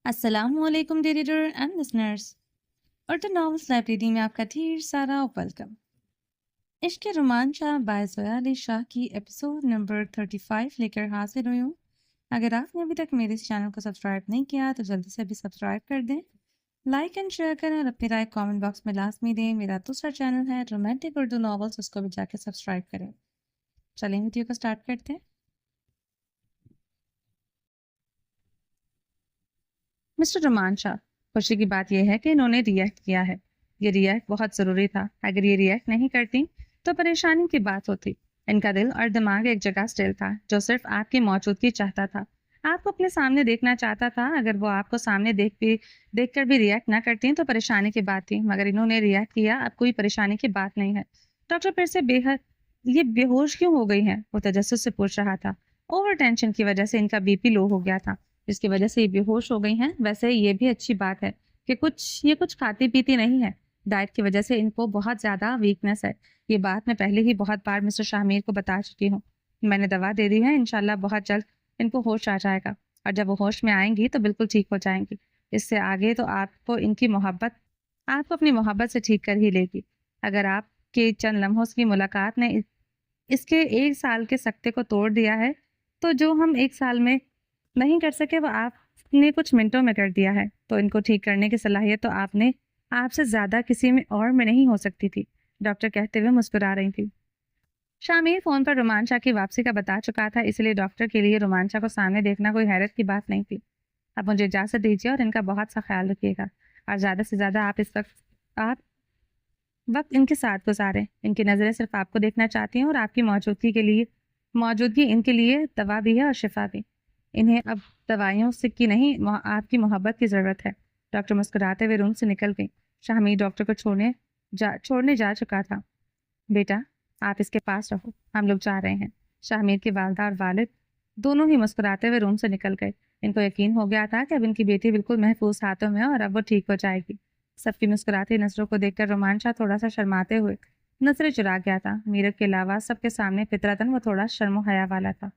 السلام علیکم reader and listeners, Urdu novels library میں آپ کا ڈھیر سارا ویلکم۔ عشق رومانچہ بائی زویا علی شاہ کی ایپیسوڈ نمبر 35 لے کر حاضر ہوئی ہوں۔ اگر آپ نے ابھی تک میرے اس چینل کو سبسکرائب نہیں کیا تو جلدی سے ابھی سبسکرائب کر دیں، لائک اینڈ شیئر کریں اور اپنی رائے کامنٹ باکس میں لازمی دیں۔ میرا دوسرا چینل ہے رومانٹک اردو ناولس، اس کو بھی جا کے سبسکرائب کریں۔ چلیں ویڈیو کو سٹارٹ کرتے ہیں۔ مسٹر رومان شاہ، خوشی کی بات یہ ہے کہ انہوں نے ریئیکٹ کیا ہے۔ یہ ریئیکٹ بہت ضروری تھا۔ اگر یہ ریئیکٹ نہیں کرتی تو پریشانی کی بات ہوتی۔ ان کا دل اور دماغ ایک جگہ اسٹل تھا، جو صرف آپ کی موجودگی چاہتا تھا، آپ کو اپنے سامنے دیکھنا چاہتا تھا۔ اگر وہ آپ کو سامنے دیکھ کر بھی ریئیکٹ نہ کرتی تو پریشانی کی بات تھی، مگر انہوں نے ریئیکٹ کیا۔ اب کوئی پریشانی کی بات نہیں ہے۔ ڈاکٹر پھر سے یہ بے ہوش کیوں ہو گئی ہیں؟ وہ تجسس سے پوچھ رہا تھا۔ اوور ٹینشن کی وجہ سے ان کا بی پی لو ہو گیا تھا، جس کی وجہ سے یہ بے ہوش ہو گئی ہیں۔ ویسے یہ بھی اچھی بات ہے کہ یہ کچھ کھاتی پیتی نہیں ہے۔ ڈائٹ کی وجہ سے ان کو بہت زیادہ ویکنس ہے۔ یہ بات میں پہلے ہی بہت بار مسٹر شاہ میر کو بتا چکی ہوں۔ میں نے دوا دے دی ہے، انشاءاللہ بہت جلد ان کو ہوش آ جائے گا، اور جب وہ ہوش میں آئیں گی تو بالکل ٹھیک ہو جائیں گی۔ اس سے آگے تو آپ کو اپنی محبت سے ٹھیک کر ہی لے گی۔ اگر آپ کے چند لمحوں کی ملاقات نے اس کے 1 سال کے سکتے کو توڑ دیا ہے، تو جو ہم 1 سال میں نہیں کر سکے وہ آپ نے کچھ منٹوں میں کر دیا ہے۔ تو ان کو ٹھیک کرنے کی صلاحیت تو آپ سے زیادہ کسی میں اور میں نہیں ہو سکتی تھی، ڈاکٹر کہتے ہوئے مسکرا رہی تھی۔ شامیر فون پر رومان شاہ کی واپسی کا بتا چکا تھا، اس لیے ڈاکٹر کے لیے رومان شاہ کو سامنے دیکھنا کوئی حیرت کی بات نہیں تھی۔ اب مجھے اجازت دیجیے اور ان کا بہت سا خیال رکھیے گا، اور زیادہ سے زیادہ آپ وقت ان کے ساتھ گزاریں۔ ان کی نظریں صرف آپ کو دیکھنا چاہتی ہیں، اور آپ کی موجودگی ان کے لیے دوا بھی ہے اور شفا بھی۔ انہیں اب دوائیوں سے کی نہیں، آپ کی محبت کی ضرورت ہے۔ ڈاکٹر مسکراتے ہوئے روم سے نکل گئی۔ شاہمیر ڈاکٹر کو چھوڑنے جا چکا تھا۔ بیٹا، آپ اس کے پاس رہو، ہم لوگ جا رہے ہیں۔ شاہمیر کی والدہ اور والد دونوں ہی مسکراتے ہوئے روم سے نکل گئے۔ ان کو یقین ہو گیا تھا کہ اب ان کی بیٹی بالکل محفوظ ہاتھوں میں ہے، اور اب وہ ٹھیک ہو جائے گی۔ سب کی مسکراتی نظروں کو دیکھ کر رومان شاہ تھوڑا سا شرماتے ہوئے نظریں چرا گیا تھا۔ میرٹ کے علاوہ سب کے سامنے فطرتاً وہ تھوڑا شرم و حیا والا تھا۔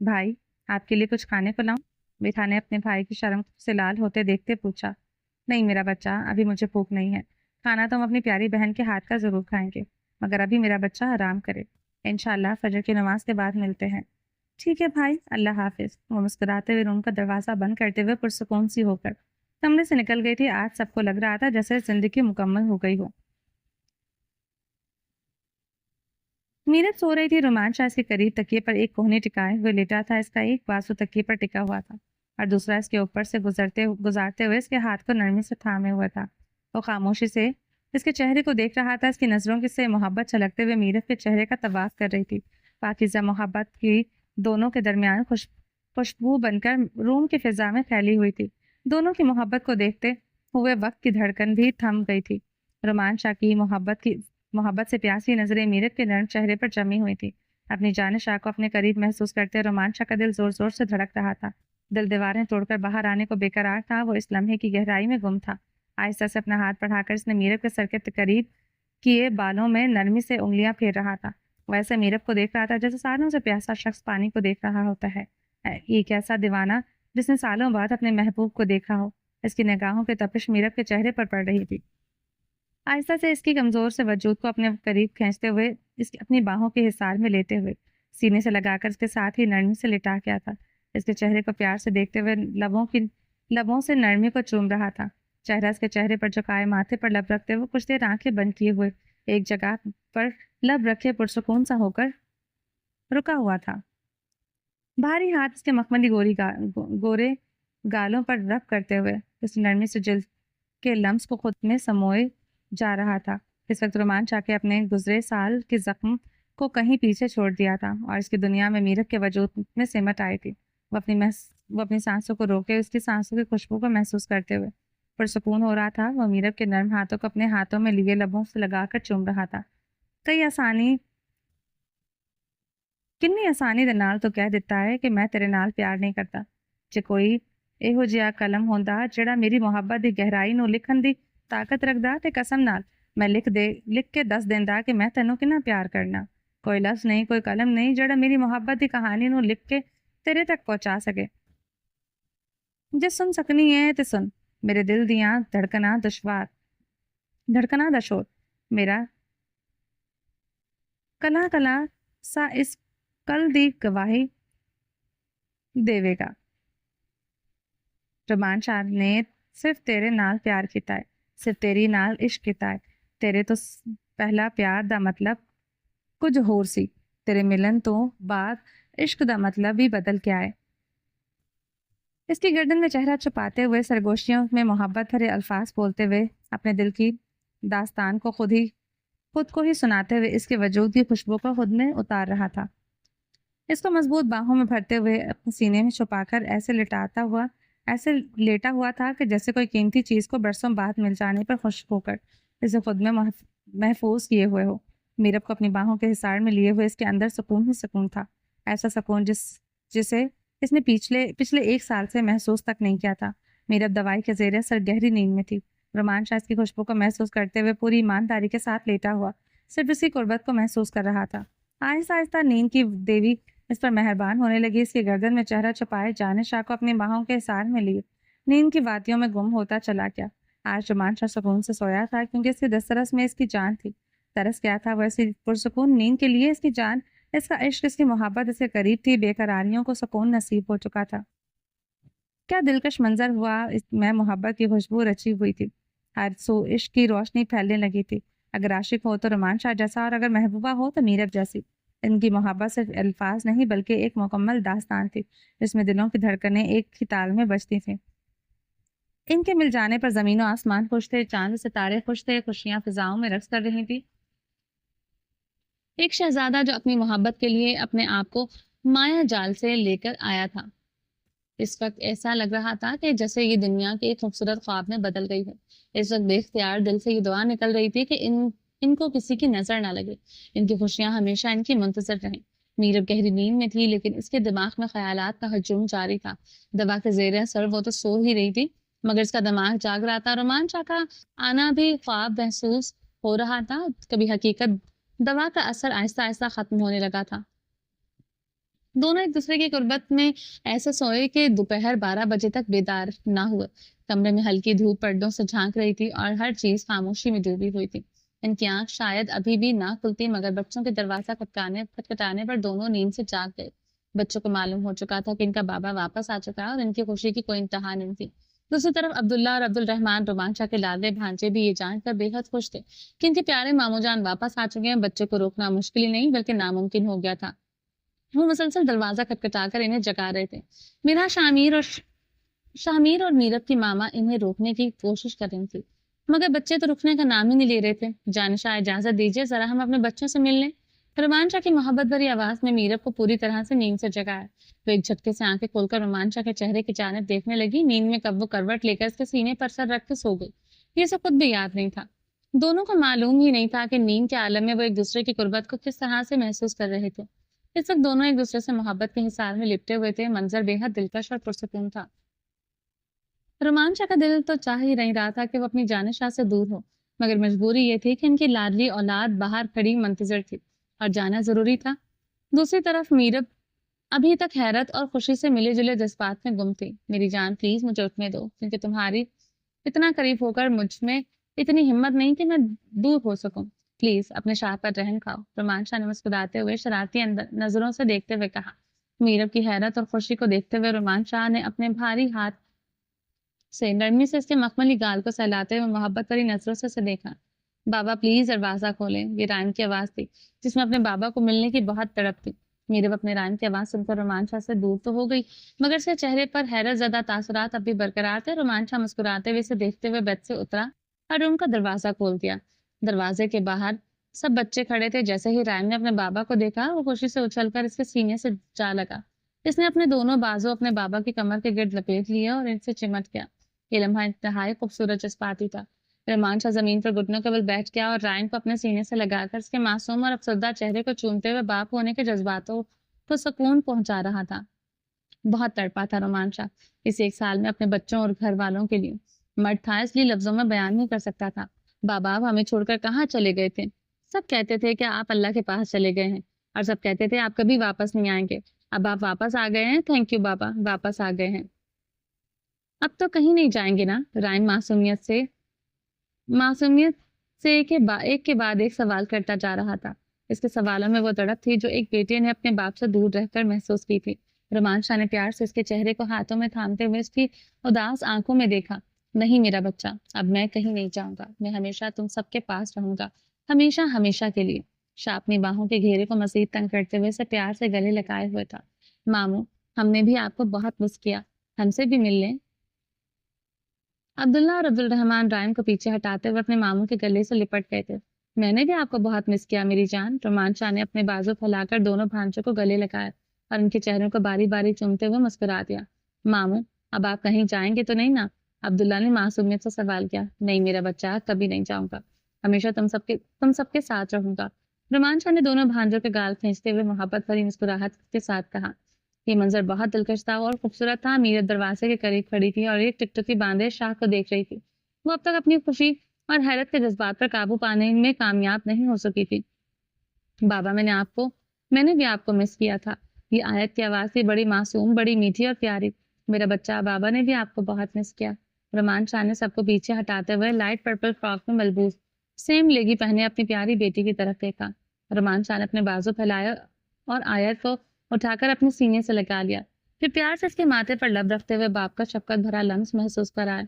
بھائی، آپ کے لیے کچھ کھانے کو لاؤں؟ میٹھا نے اپنے بھائی کی شرم سے لال ہوتے دیکھتے پوچھا۔ نہیں میرا بچہ، ابھی مجھے بھوک نہیں ہے۔ کھانا تو ہم اپنی پیاری بہن کے ہاتھ کا ضرور کھائیں گے، مگر ابھی میرا بچہ آرام کرے۔ انشاءاللہ فجر کی نماز کے بعد ملتے ہیں۔ ٹھیک ہے بھائی، اللہ حافظ۔ وہ مسکراتے ہوئے روم کا دروازہ بند کرتے ہوئے پرسکون سی ہو کر کمرے سے نکل گئی تھی۔ آج سب کو لگ رہا تھا جیسے زندگی مکمل ہو گئی ہو۔ میرت سو رہی تھی۔ رومان شاہ اس کے قریب تکیے پر ایک کوہنی ٹکائے ہوئے لیٹا تھا۔ اس کا ایک بازو تکیے پر ٹکا ہوا تھا، اور دوسرا اس کے اوپر سے گزارتے ہوئے اس کے ہاتھ کو نرمی سے تھامے ہوا تھا۔ وہ خاموشی سے اس کے چہرے کو دیکھ رہا تھا۔ اس کی نظروں سے محبت چھلکتے ہوئے میرت کے چہرے کا طواف کر رہی تھی۔ پاکیزہ محبت کی دونوں کے درمیان خوشبو بن کر روم کی فضا میں پھیلی ہوئی تھی۔ دونوں کی محبت کو دیکھتے ہوئے وقت کی دھڑکن بھی تھم گئی تھی۔ رومان شاہ کی محبت سے پیاسی نظریں میرت کے نرم چہرے پر جمی ہوئی تھی۔ اپنی جان شاہ کو اپنے قریب محسوس کرتے رومان شاہ کا دل زور زور سے دھڑک رہا تھا۔ دل دیواریں توڑ کر باہر آنے کو بے قرار تھا۔ وہ اس لمحے کی گہرائی میں گم تھا۔ آہستہ سے اپنا ہاتھ بڑھا کر اس نے میرت کے سر کے قریب کیے بالوں میں نرمی سے انگلیاں پھیر رہا تھا۔ وہ ایسے میرت کو دیکھ رہا تھا جیسے سالوں سے پیاسا شخص پانی کو دیکھ رہا ہوتا ہے، ایک ایسا دیوانہ جس نے سالوں بعد اپنے محبوب کو دیکھا ہو۔ اس کی نگاہوں کی تپش میرت کے چہرے پر پڑ رہی تھی۔ آہستہ سے اس کی کمزور سے وجود کو اپنے قریب کھینچتے ہوئے اس کی اپنی باہوں کے حصار میں لیتے ہوئے سینے سے لگا کر اس کے ساتھ ہی نرمی سے لٹا کیا تھا۔ اس کے چہرے کو پیار سے دیکھتے ہوئے لبوں سے نرمی کو چوم رہا تھا۔ چہرہ اس کے چہرے پر جھکائے ماتھے پر لب رکھتے ہوئے کچھ دیر آنکھیں بند کیے ہوئے ایک جگہ پر لب رکھے پرسکون سا ہو کر رکا ہوا تھا۔ بھاری ہاتھ اس کے مخملی گورے گالوں پر رب کرتے ہوئے اس نرمی سے جلد کے لمس کو خود میں سموئے جا رہا تھا۔ اس وقت رومان شاہ کے اپنے گزرے سال کے زخم کو کہیں پیچھے چھوڑ دیا تھا، اور اس کی دنیا میں میرت کے وجود میں سمٹ آئی تھی۔ وہ اپنی سانسوں کو روکے اس کی سانسوں کی خوشبو کو محسوس کرتے ہوئے پرسکون ہو رہا تھا۔ وہ میرت کے نرم ہاتھوں کو اپنے ہاتھوں میں لیے لبوں سے لگا کر چوم رہا تھا۔ کنی آسانی دے نال تو کہہ دیتا ہے کہ میں تیرے نال پیار نہیں کرتا۔ جے کوئی ਇਹੋ ਜਿਹਾ ਕਲਮ ਹੁੰਦਾ ਜਿਹੜਾ ਮੇਰੀ ਮੁਹੱਬਤ ਦੀ ਗਹਿਰਾਈ ਨੂੰ ਲਿਖਣ ਦੀ ਤਾਕਤ ਰੱਖਦਾ ਤੇ ਕਸਮ ਨਾਲ ਮੈਂ ਲਿਖ ਕੇ ਦੱਸ ਦਿੰਦਾ ਕਿ ਮੈਂ ਤੈਨੂੰ ਕਿੰਨਾ ਪਿਆਰ ਕਰਨਾ। ਕੋਈ ਲਫ਼ਜ਼ ਨਹੀਂ, ਕੋਈ ਕਲਮ ਨਹੀਂ ਜਿਹੜਾ ਮੇਰੀ ਮੁਹੱਬਤ ਦੀ ਕਹਾਣੀ ਨੂੰ ਲਿਖ ਕੇ ਤੇਰੇ ਤੱਕ ਪਹੁੰਚਾ ਸਕੇ। جے سن سکنی ہے تے سن، میرے دل دیاں دھڑکنا دشور، میرا کلا کلا سا اس کل دی گواہی دیوے گا۔ رومان شاہ نے صرف تیرے نال پیار کیتا ہے، صرف تیری نال عشق کیتا ہے۔ تیرے تو پہلا پیار دا مطلب کچھ ہور سی، تیرے ملن تو بعد عشق دا مطلب بھی بدل کے آئے۔ اس کی گردن میں چہرہ چھپاتے ہوئے، سرگوشیوں میں محبت بھرے الفاظ بولتے ہوئے، اپنے دل کی داستان کو خود کو ہی سناتے ہوئے، اس کے وجود کی خوشبو کو خود میں اتار رہا تھا۔ اس کو مضبوط باہوں میں بھرتے ہوئے اپنے سینے میں چھپا کر ایسے لیٹا ہوا تھا کہ جیسے کوئی قیمتی چیز کو برسوں بعد مل جانے پر خوش ہو کر اسے خود میں محفوظ کیے ہوئے ہو۔ میرب کو اپنی باہوں کے حصار میں لیے ہوئے اس کے اندر سکون ہی سکون تھا، ایسا سکون جسے اس نے پچھلے 1 سال سے محسوس تک نہیں کیا تھا۔ میرب دوائی کے زیر اثر گہری نیند میں تھی۔ رومان شاہ اس کی خوشبو کو محسوس کرتے ہوئے پوری ایمانداری کے ساتھ لیٹا ہوا صرف اسی قربت کو محسوس کر رہا تھا۔ آہستہ آہستہ نیند کی دیوی اس پر مہربان ہونے لگی۔ اس کی گردن میں چہرہ چھپائے جانے شاہ کو اپنی باہوں کے حصار میں لیے نیند کی وادیوں میں گم ہوتا چلا گیا۔ آج رومان شاہ سکون سے سویا تھا کیونکہ اس کی دسترس میں اس کی جان تھی۔ ترس کیا تھا وہ ایسی پرسکون نیند کے لیے؟ اس کی جان، اس کا عشق، اس کی محبت اس کے قریب تھی۔ بے قراریوں کو سکون نصیب ہو چکا تھا۔ کیا دلکش منظر ہوا! اس میں محبت کی خوشبو رچی ہوئی تھی، ہر سو عشق کی روشنی پھیلنے لگی تھی۔ اگر عاشق ہو تو رومان شاہ جیسا، اور اگر محبوبہ ہو تو میرب جیسی۔ ان کی محبت صرف الفاظ نہیں بلکہ ایک مکمل داستان تھی جس میں دلوں کی دھڑکنیں ایک ہی تال میں بجتی تھیں۔ ان کے مل جانے پر زمین و آسمان خوش تھے، چاند ستارے خوش تھے، خوشیاں فضاؤں میں رقص کر رہی تھی۔ ایک شہزادہ جو اپنی محبت کے لیے اپنے آپ کو مایا جال سے لے کر آیا تھا، اس وقت ایسا لگ رہا تھا کہ جیسے یہ دنیا کے ایک خوبصورت خواب میں بدل گئی ہے۔ اس وقت بے اختیار دل سے یہ دعا نکل رہی تھی کہ ان کو کسی کی نظر نہ لگے، ان کی خوشیاں ہمیشہ ان کی منتظر رہیں۔ میرب گہری نیند میں تھی لیکن اس کے دماغ میں خیالات کا ہجوم جاری تھا۔ دوا کے زیر اثر وہ تو سو ہی رہی تھی مگر اس کا دماغ جاگ رہا تھا۔ رومان شاہ کا آنا بھی خواب محسوس ہو رہا تھا، کبھی حقیقت۔ دوا کا اثر آہستہ آہستہ ختم ہونے لگا تھا۔ دونوں ایک دوسرے کی قربت میں ایسے سوئے کہ دوپہر 12 بجے تک بیدار نہ ہوئے۔ کمرے میں ہلکی دھوپ پردوں سے جھانک رہی تھی اور ہر چیز خاموشی میں ڈوبی ہوئی تھی۔ ان کی آنکھ شاید ابھی بھی نہ کھلتی مگر بچوں کے دروازہ کھٹکھٹانے پر دونوں نیند سے جاگ گئے۔ بچوں کو معلوم ہو چکا تھا کہ ان کا بابا واپس آ چکا ہے اور ان کی خوشی کی کوئی انتہا نہیں تھی۔ دوسری طرف عبداللہ اور عبد الرحمن رومان شاہ کے لاڈلے بھانجے بھی یہ جان کر بے حد خوش تھے کہ ان کے پیارے ماموں جان واپس آ چکے ہیں۔ بچے کو روکنا مشکل ہی نہیں بلکہ ناممکن ہو گیا تھا۔ وہ مسلسل دروازہ کھٹکھٹا کر انہیں جگا رہے تھے۔ میرا شامیر اور میرب کی ماما انہیں روکنے کی کوشش کر رہی تھی مگر بچے تو رکنے کا نام ہی نہیں لے رہے تھے۔ جانشاہ اجازت دیجیے، ذرا ہم اپنے بچوں سے مل لیں۔ رومان شاہ کی محبت بھری آواز نے میرب کو پوری طرح سے نیند سے جگایا۔ وہ ایک جھٹکے سے آنکھیں کھول کر رومان شاہ کے چہرے کی جانب دیکھنے لگی۔ نیند میں کب وہ کروٹ لے کر اس کے سینے پر سر رکھ کے سو گئی، یہ سب خود بھی یاد نہیں تھا۔ دونوں کو معلوم ہی نہیں تھا کہ نیند کے عالم میں وہ ایک دوسرے کی قربت کو کس طرح سے محسوس کر رہے تھے۔ اس وقت دونوں ایک دوسرے سے محبت کے حصار میں لپٹے ہوئے تھے۔ منظر بے حد دلکش اور پرسکون تھا۔ رومان شاہ کا دل تو چاہ ہی نہیں رہا تھا کہ وہ اپنی جانشاہ سے دور ہو مگر مجبوری یہ تھی کہ ان کی لاڈلی اولاد باہر کھڑی منتظر تھی اور جانا ضروری تھا۔ دوسری طرف میرب ابھی تک حیرت اور خوشی سے ملے جلے جذبات میں گم تھی۔ میری جان پلیز مجھے اٹھنے دو کیونکہ تمہاری اتنا قریب ہو کر مجھ میں اتنی ہمت نہیں کہ میں دور ہو سکوں۔ پلیز اپنے شاہ پر رحم کھاؤ، رومان شاہ نے مسکراتے ہوئے شرارتی نظروں سے دیکھتے ہوئے کہا۔ میرب کی حیرت اور خوشی کو دیکھتے ہوئے رومان شاہ نے اپنے بھاری ہاتھ سے نرمی سے اس کے مخملی گال کو سہلاتے ہوئے محبت بھری نظروں سے اسے دیکھا۔ بابا پلیز دروازہ کھولیں، یہ رائم کی آواز تھی جس میں اپنے بابا کو ملنے کی بہت تڑپ تھی۔ میرب اپنے رائم کی آواز سن کر رومان شاہ سے دور تو ہو گئی مگر اس کے چہرے پر حیرت زدہ تاثرات اب بھی برقرار تھے۔ رومان شاہ مسکراتے ہوئے اسے دیکھتے ہوئے بیڈ سے اترا اور روم کا دروازہ کھول دیا۔ دروازے کے باہر سب بچے کھڑے تھے۔ جیسے ہی رائم نے اپنے بابا کو دیکھا وہ خوشی سے اچھل کر اس کے سینے سے جا لگا۔ اس نے اپنے دونوں بازو اپنے بابا کی کمر کے گرد لپیٹ لیے اور ان سے چمٹ گیا۔ یہ لمحہ انتہائی خوبصورت جذباتی تھا۔ رومان شاہ زمین پر گھٹنوں کے بل بیٹھ گیا اور رائم کو اپنے سینے سے لگا کر اس کے معصوم اور افسردہ چہرے کو چومتے ہوئے باپ ہونے کے جذباتوں کو سکون پہنچا رہا تھا۔ بہت تڑپا تھا رومان شاہ اس 1 سال میں اپنے بچوں اور گھر والوں کے لیے۔ مرد تھا اس لیے لفظوں میں بیان نہیں کر سکتا تھا۔ بابا آپ ہمیں چھوڑ کر کہاں چلے گئے تھے؟ سب کہتے تھے کہ آپ اللہ کے پاس چلے گئے ہیں اور سب کہتے تھے آپ کبھی واپس نہیں آئیں گے۔ اب آپ واپس آ گئے ہیں، تھینک یو بابا، واپس آ گئے ہیں۔ اب تو کہیں نہیں جائیں گے نا؟ رائم معصومیت سے ایک کے بعد ایک سوال کرتا جا رہا تھا۔ اس کے سوالوں میں وہ تڑپ تھی جو ایک بیٹے نے اپنے باپ سے دور رہ کر محسوس کی تھی۔ رومان شاہ نے پیار سے اس کے چہرے کو ہاتھوں میں تھامتے ہوئے اس کی اداس آنکھوں میں دیکھا۔ نہیں میرا بچہ، اب میں کہیں نہیں جاؤں گا، میں ہمیشہ تم سب کے پاس رہوں گا، ہمیشہ ہمیشہ کے لیے۔ شاہ اپنی باہوں کے گھیرے کو مزید تنگ کرتے ہوئے اسے پیار سے گلے لگائے ہوئے تھا۔ ماموں، ہم نے بھی آپ کو بہت مس کیا، ہم سے بھی مل لیں۔ عبداللہ اور عبد الرحمن رائم کو پیچھے ہٹاتے ہوئے اپنے ماموں کے گلے سے لپٹ گئے تھے۔ میں نے بھی آپ کو بہت مس کیا میری جان۔ رومان شاہ نے اپنے بازو پھیلا کر دونوں بھانجوں کو گلے لگایا اور ان کے چہروں کو باری باری چومتے ہوئے مسکرا دیا۔ ماموں، اب آپ کہیں جائیں گے تو نہیں نا؟ عبداللہ نے معصومیت سے سوال کیا۔ نہیں میرا بچہ، کبھی نہیں جاؤں گا، ہمیشہ تم سب کے ساتھ رہوں گا۔ رومان شاہ نے دونوں بھانجوں کے گال کھینچتے ہوئے محبت بھری مسکراہٹ کے ساتھ کہا۔ یہ منظر بہت دلکش تھا اور خوبصورت تھا۔ میرت دروازے کے قریب کھڑی تھی اور ایک ٹکٹکی باندھے شاہ کو دیکھ رہی تھی۔ وہ اب تک اپنی خوشی اور حیرت کے جذبات پر قابو پانے میں کامیاب نہیں ہو سکی تھی۔ بابا، میں نے بھی آپ کو مس کیا تھا۔ یہ آیت کی آواز تھی، بڑی معصوم، بڑی میٹھی اور پیاری۔ میرا بچہ، بابا نے بھی آپ کو بہت مس کیا۔ رومان شاہ نے سب کو پیچھے ہٹاتے ہوئے لائٹ پرپل فراک میں ملبوس سیم لیگی پہنے اپنی پیاری بیٹی کی طرف دیکھا۔ رومان شاہ نے اپنے بازو پھیلایا اور آیت کو اٹھا کر اپنے سینے سے لگا لیا، پھر پیار سے اس کے ماتھے پر لب رکھتے ہوئے باپ کا شفقت بھرا لمس محسوس کرایا۔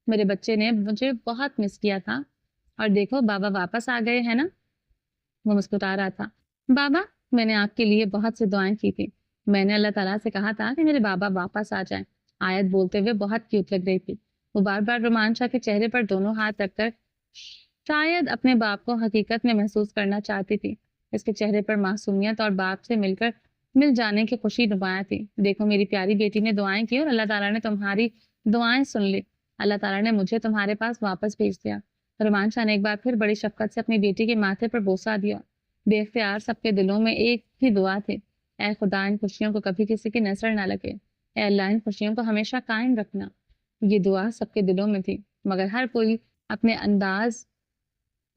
میرے بچے نے مجھے بہت مس کیا تھا، اور دیکھو بابا واپس آ گئے ہیں نا؟ وہ مسکرا رہا تھا۔ بابا، میں نے آپ کے لیے بہت سی دعائیں کی تھی، میں نے اللہ تعالیٰ سے کہا تھا کہ میرے بابا واپس آ جائیں۔ آیت بولتے ہوئے بہت کیوٹ لگ رہی تھی۔ وہ بار بار رومان شاہ کے چہرے پر دونوں ہاتھ رکھ کر شاید اپنے باپ کو حقیقت میں محسوس کرنا چاہتی تھی۔ اس کے چہرے پر معصومیت اور باپ سے مل جانے کی خوشی نمایاں تھی۔ دیکھو میری پیاری بیٹی نے دعائیں کی اور اللہ تعالیٰ نے تمہاری دعائیں سن لی، اللہ تعالیٰ نے مجھے تمہارے پاس واپس بھیج دیا۔ رومان شاہ نے ایک بار پھر بڑی شفقت سے اپنی بیٹی کے ماتھے پر بوسہ دیا۔ بے اختیار سب کے دلوں میں ایک ہی دعا تھی، اے خدا ان خوشیوں کو کبھی کسی کی نظر نہ لگے، اے اللہ ان خوشیوں کو ہمیشہ قائم رکھنا۔ یہ دعا سب کے دلوں میں تھی، مگر ہر کوئی اپنے انداز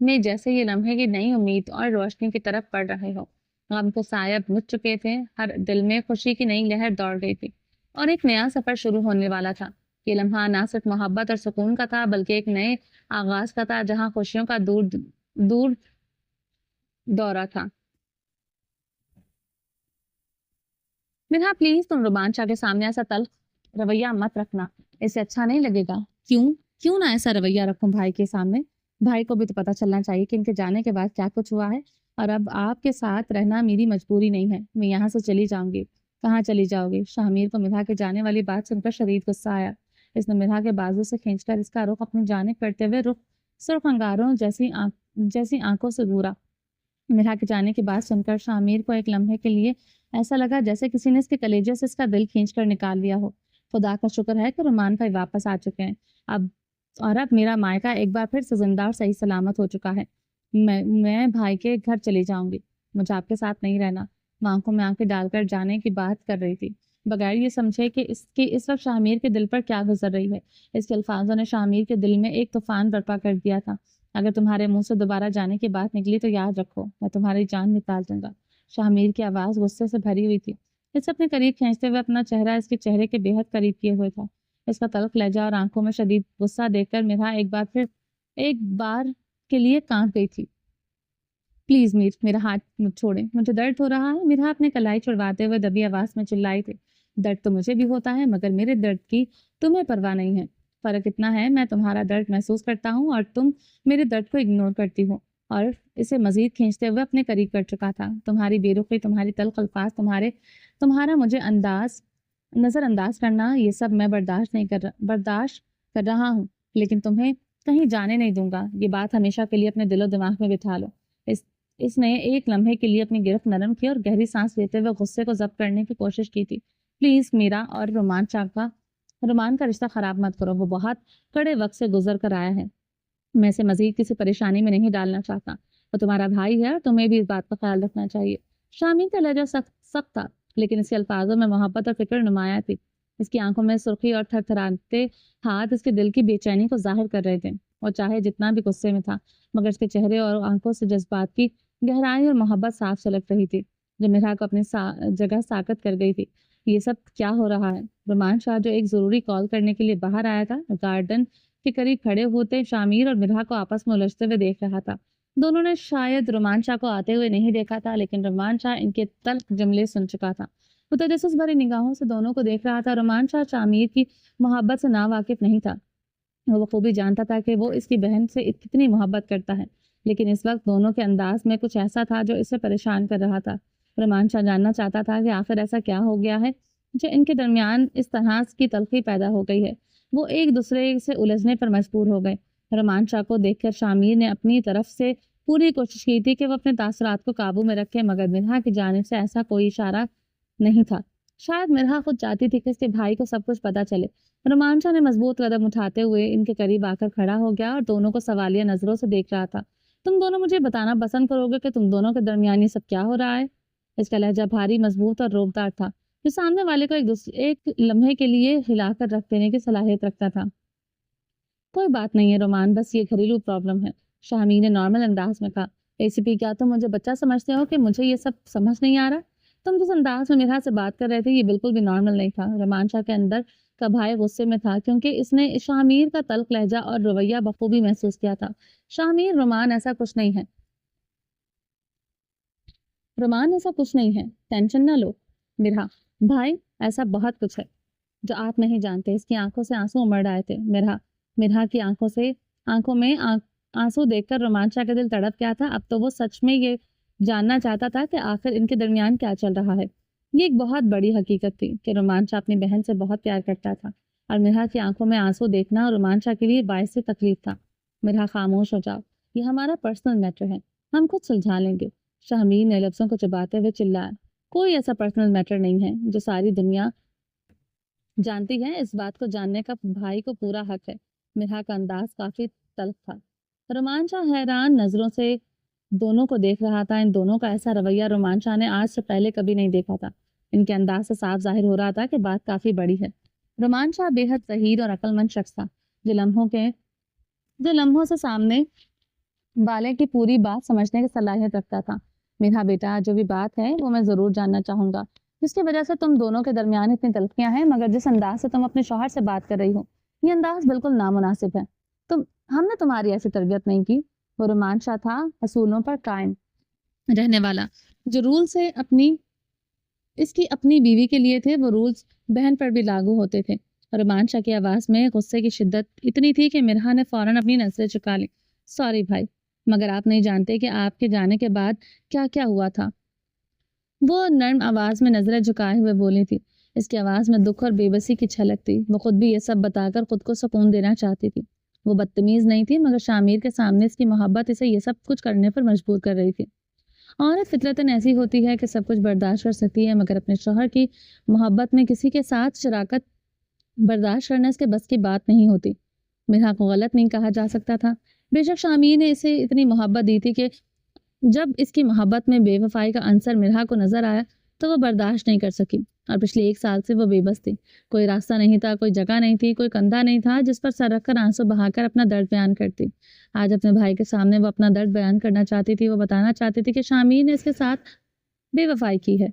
میں جیسے یہ لمحے کی نئی امید اور روشنی کی طرف بڑھ رہے ہو۔ غم کے سایہ مٹ چکے تھے، ہر دل میں خوشی کی نئی لہر دوڑ رہی تھی اور ایک نیا سفر شروع ہونے والا تھا۔ یہ لمحہ نہ صرف محبت اور سکون کا تھا بلکہ ایک نئے آغاز کا تھا جہاں خوشیوں کا دور دورہ تھا۔ مرحا پلیز تم رومان شاہ کے سامنے ایسا تلخ رویہ مت رکھنا، اسے اچھا نہیں لگے گا۔ کیوں نہ ایسا رویہ رکھوں بھائی کے سامنے؟ بھائی کو بھی تو پتا چلنا چاہیے کہ ان کے جانے کے بعد کیا کچھ ہوا ہے، اور اب آپ کے ساتھ رہنا میری مجبوری نہیں ہے، میں یہاں سے چلی جاؤں گی۔ کہاں چلی جاؤ گی؟ شاہمیر کو مرحا کے جانے والی بات سن کر شدید غصہ آیا۔ اس نے مرحا کے بازو سے کھینچ کر اس کا رخ اپنی جانب کرتے ہوئے سرخ انگاروں جیسی آنکھوں سے گھورا۔ مرحا کے جانے کی بات سن کر شاہمیر کو ایک لمحے کے لیے ایسا لگا جیسے کسی نے اس کے کلیجے سے اس کا دل کھینچ کر نکال لیا ہو۔ خدا کا شکر ہے کہ رومان بھائی واپس آ چکے ہیں، اب میرا مائکہ ایک بار پھر سے زندہ اور صحیح سلامت ہو چکا ہے۔ میں بھائی کے گھر چلی جاؤں گی، مجھے آپ کے ساتھ نہیں رہنا۔ وہ آنکھوں میں آنکھیں ڈال کر جانے کی بات کر رہی تھی، بغیر یہ سمجھے کہ اس وقت شاہمیر کے دل پر کیا گزر رہی ہے۔ اس کے الفاظوں نے شاہمیر کے دل میں ایک طوفان برپا کر دیا تھا۔ اگر تمہارے منہ سے دوبارہ جانے کی بات نکلی تو یاد رکھو، میں تمہاری جان نکال دوں گا۔ شاہمیر کی آواز غصے سے بھری ہوئی تھی۔ اس اپنے قریب کھینچتے ہوئے اپنا چہرہ اس کے چہرے کے بے حد قریب کیے ہوئے تھا۔ اس کا تلخ لہجہ اور آنکھوں میں شدید غصہ دیکھ کر مرحا ایک بار کے لیے کانپ گئی تھی۔ پلیز میر، میرا ہاتھ مت چھوڑیں، مجھے درد ہو رہا ہے۔ مرحا اپنے کلائی چھڑواتے ہوئے دبی آواز میں چلائی تھی۔ درد تو مجھے بھی ہوتا ہے مگر میرے درد کی تمہیں پرواہ نہیں ہے۔ فرق اتنا ہے میں تمہارا درد محسوس کرتا ہوں اور تم میرے درد کو اگنور کرتی ہو۔ اور اسے مزید کھینچتے ہوئے اپنے قریب کر چکا تھا۔ تمہاری بے رخی، تمہاری تلخ الفاظ، تمہارا مجھے نظر انداز کرنا، یہ سب میں برداشت کر رہا ہوں، لیکن تمہیں کہیں جانے نہیں دوں گا۔ یہ بات ہمیشہ کے لیے اپنے دل و دماغ میں بٹھا لو۔ اس نے ایک لمحے کے لیے اپنی گرفت نرم کی اور گہری سانس لیتے ہوئے غصے کو ضبط کرنے کی کوشش کی تھی۔ پلیز میرا اور رومان کا رشتہ خراب مت کرو، وہ بہت کڑے وقت سے گزر کر آیا ہے، میں اسے مزید کسی پریشانی میں نہیں ڈالنا چاہتا۔ وہ تمہارا بھائی ہے اور تمہیں بھی اس بات کا خیال رکھنا چاہیے۔ شامی کا لہجہ سخت تھا لیکن اس کے الفاظوں میں محبت اور فکر نمایاں تھی۔ اس کی آنکھوں میں سرخی اور تھر تھراتے ہاتھ اس کے دل کی بے چینی کو ظاہر کر رہے تھے۔ وہ چاہے جتنا بھی غصے میں تھا مگر اس کے چہرے اور آنکھوں سے جذبات کی گہرائی اور محبت صاف جھلک رہی تھی جو مرحا کو اپنی جگہ ساکت کر گئی تھی۔ یہ سب کیا ہو رہا ہے؟ رومان شاہ جو ایک ضروری کال کرنے کے لیے باہر آیا تھا گارڈن کے قریب کھڑے ہوتے شامیر اور مرحا کو آپس میں الجھتے ہوئے دیکھ رہا تھا۔ دونوں نے شاید رومان شاہ کو آتے ہوئے نہیں دیکھا تھا، لیکن رومان شاہ ان کے تلخ جملے سن چکا تھا۔ وہ تجسس بھری نگاہوں سے دونوں کو دیکھ رہا تھا۔ رومان شاہ شامیر کی محبت سے ناواقف نہیں تھا، وہ بخوبی جانتا تھا کہ وہ اس کی بہن سے کتنی محبت کرتا ہے، لیکن اس وقت دونوں کے انداز میں کچھ ایسا تھا جو اسے پریشان کر رہا تھا۔ رومان شاہ جاننا چاہتا تھا کہ آخر ایسا کیا ہو گیا ہے جو ان کے درمیان اس طرح کی تلخی پیدا ہو گئی ہے۔ وہ ایک دوسرے سے الجھنے پر مجبور ہو گئے۔ رومان شاہ کو دیکھ کر شامیر نے اپنی طرف سے پوری کوشش کی تھی کہ وہ اپنے تاثرات کو قابو میں رکھے، مگر مرحا کی جانب سے ایسا کوئی اشارہ نہیں تھا۔ شاید مرحا خود چاہتی تھی کہ اس کے بھائی کو سب کچھ پتہ چلے۔ رومان شاہ نے مضبوط قدم اٹھاتے ہوئے ان کے قریب آ کر کھڑا ہو گیا اور دونوں کو سوالیہ نظروں سے دیکھ رہا تھا۔ تم دونوں مجھے بتانا پسند کرو گے کہ تم دونوں کے درمیان یہ سب کیا ہو رہا ہے؟ اس کا لہجہ بھاری، مضبوط اور روبدار تھا، جو سامنے والے کو ایک لمحے کے لیے ہلا کر رکھ دینے کی صلاحیت رکھتا تھا۔ کوئی بات نہیں ہے رومان، بس یہ گھریلو پرابلم ہے، شامیر نے نارمل انداز میں کہا۔ ACP کیا تم مجھے بچہ سمجھتے ہو کہ مجھے یہ سب سمجھ نہیں آ رہا؟ تم جس انداز میں مرحا سے بات کر رہے تھے یہ بالکل بھی نارمل نہیں تھا۔ رومان شاہ کے اندر کا بھائی غصے میں تھا کیونکہ اس نے شامیر کا تلخ لہجہ اور رویہ بخوبی محسوس کیا تھا۔ شامیر، رومان ایسا کچھ نہیں ہے، رومان ایسا کچھ نہیں ہے، ٹینشن نہ لو۔ مرحا، بھائی ایسا بہت کچھ ہے جو آپ نہیں جانتے۔ اس کی آنکھوں سے آنسو امڑ آئے تھے۔ مرحا کی آنکھوں میں آنسو دیکھ کر رومان شاہ کا دل تڑپ گیا تھا۔ اب تو وہ سچ میں یہ جاننا چاہتا تھا کہ آخر ان کے درمیان کیا چل رہا ہے۔ یہ ایک بہت بڑی حقیقت تھی کہ رومان شاہ اپنی بہن سے بہت پیار کرتا تھا، اور مرحا کی آنکھوں میں آنسو دیکھنا رومان شاہ کے لیے باعث تکلیف تھا۔ مرحا، خاموش ہو جاؤ، یہ ہمارا پرسنل میٹر ہے، ہم خود سلجھا لیں گے۔ شامیر نے لفظوں کو چباتے ہوئے چلایا۔ کوئی ایسا پرسنل میٹر نہیں ہے جو ساری دنیا جانتی ہے، اس بات کو جاننے کا بھائی کو پورا حق ہے۔ مرحا کا انداز کافی تلخ تھا۔ رومان شاہ حیران نظروں سے دونوں کو دیکھ رہا تھا۔ ان دونوں کا ایسا رویہ رومان شاہ نے آج سے پہلے کبھی نہیں دیکھا تھا۔ ان کے انداز سے صاف ظاہر ہو رہا تھا کہ بات کافی بڑی ہے۔ رومان شاہ بے حد ذہین اور عقل مند شخص تھا، جو لمحوں سے سامنے والے کی پوری بات سمجھنے کی صلاحیت رکھتا تھا۔ مرحا بیٹا، جو بھی بات ہے وہ میں ضرور جاننا چاہوں گا، جس کی وجہ سے تم دونوں کے درمیان اتنی تلخیاں ہیں، مگر جس انداز سے تم اپنے شوہر سے بات کر رہی ہو یہ انداز بالکل نامناسب ہے۔ ہم نے تمہاری ایسی تربیت نہیں کی۔ وہ رومان شاہ تھا اصولوں پر قائم رہنے والا، جو رولز اس کی اپنی بیوی کے لیے تھے، وہ رولز بہن پر بھی لاگو ہوتے تھے۔ رومان شاہ کی آواز میں غصے کی شدت اتنی تھی کہ مرحا نے فوراً اپنی نظریں چکا لی۔ سوری بھائی، مگر آپ نہیں جانتے کہ آپ کے جانے کے بعد کیا کیا ہوا تھا۔ وہ نرم آواز میں نظریں جھکائے ہوئے بولی تھی۔ اس کی آواز میں دکھ اور بے بسی کی چھلک تھی۔ وہ خود بھی یہ سب بتا کر خود کو سکون دینا چاہتی تھی۔ وہ بدتمیز نہیں تھی، مگر شامیر کے سامنے اس کی محبت اسے یہ سب کچھ کرنے پر مجبور کر رہی تھی۔ عورت فطرتاً ایسی ہوتی ہے کہ سب کچھ برداشت کر سکتی ہے، مگر اپنے شوہر کی محبت میں کسی کے ساتھ شراکت برداشت کرنا اس کے بس کی بات نہیں ہوتی۔ مرحا کو غلط نہیں کہا جا سکتا تھا۔ بے شک شامیر نے اسے اتنی محبت دی تھی کہ جب اس کی محبت میں بے وفائی کا عنصر مرحا کو نظر آیا تو وہ برداشت نہیں کر سکی، اور پچھلے 1 سال سے وہ بے بس تھی۔ کوئی راستہ نہیں تھا، کوئی جگہ نہیں تھی، کوئی کندھا نہیں تھا جس پر سر رکھ کر آنسو بہا کر اپنا درد بیان کرتی۔ آج اپنے بھائی کے سامنے وہ اپنا درد بیان کرنا چاہتی تھی۔ وہ بتانا چاہتی تھی کہ شامیر نے اس کے ساتھ بے وفائی کی ہے۔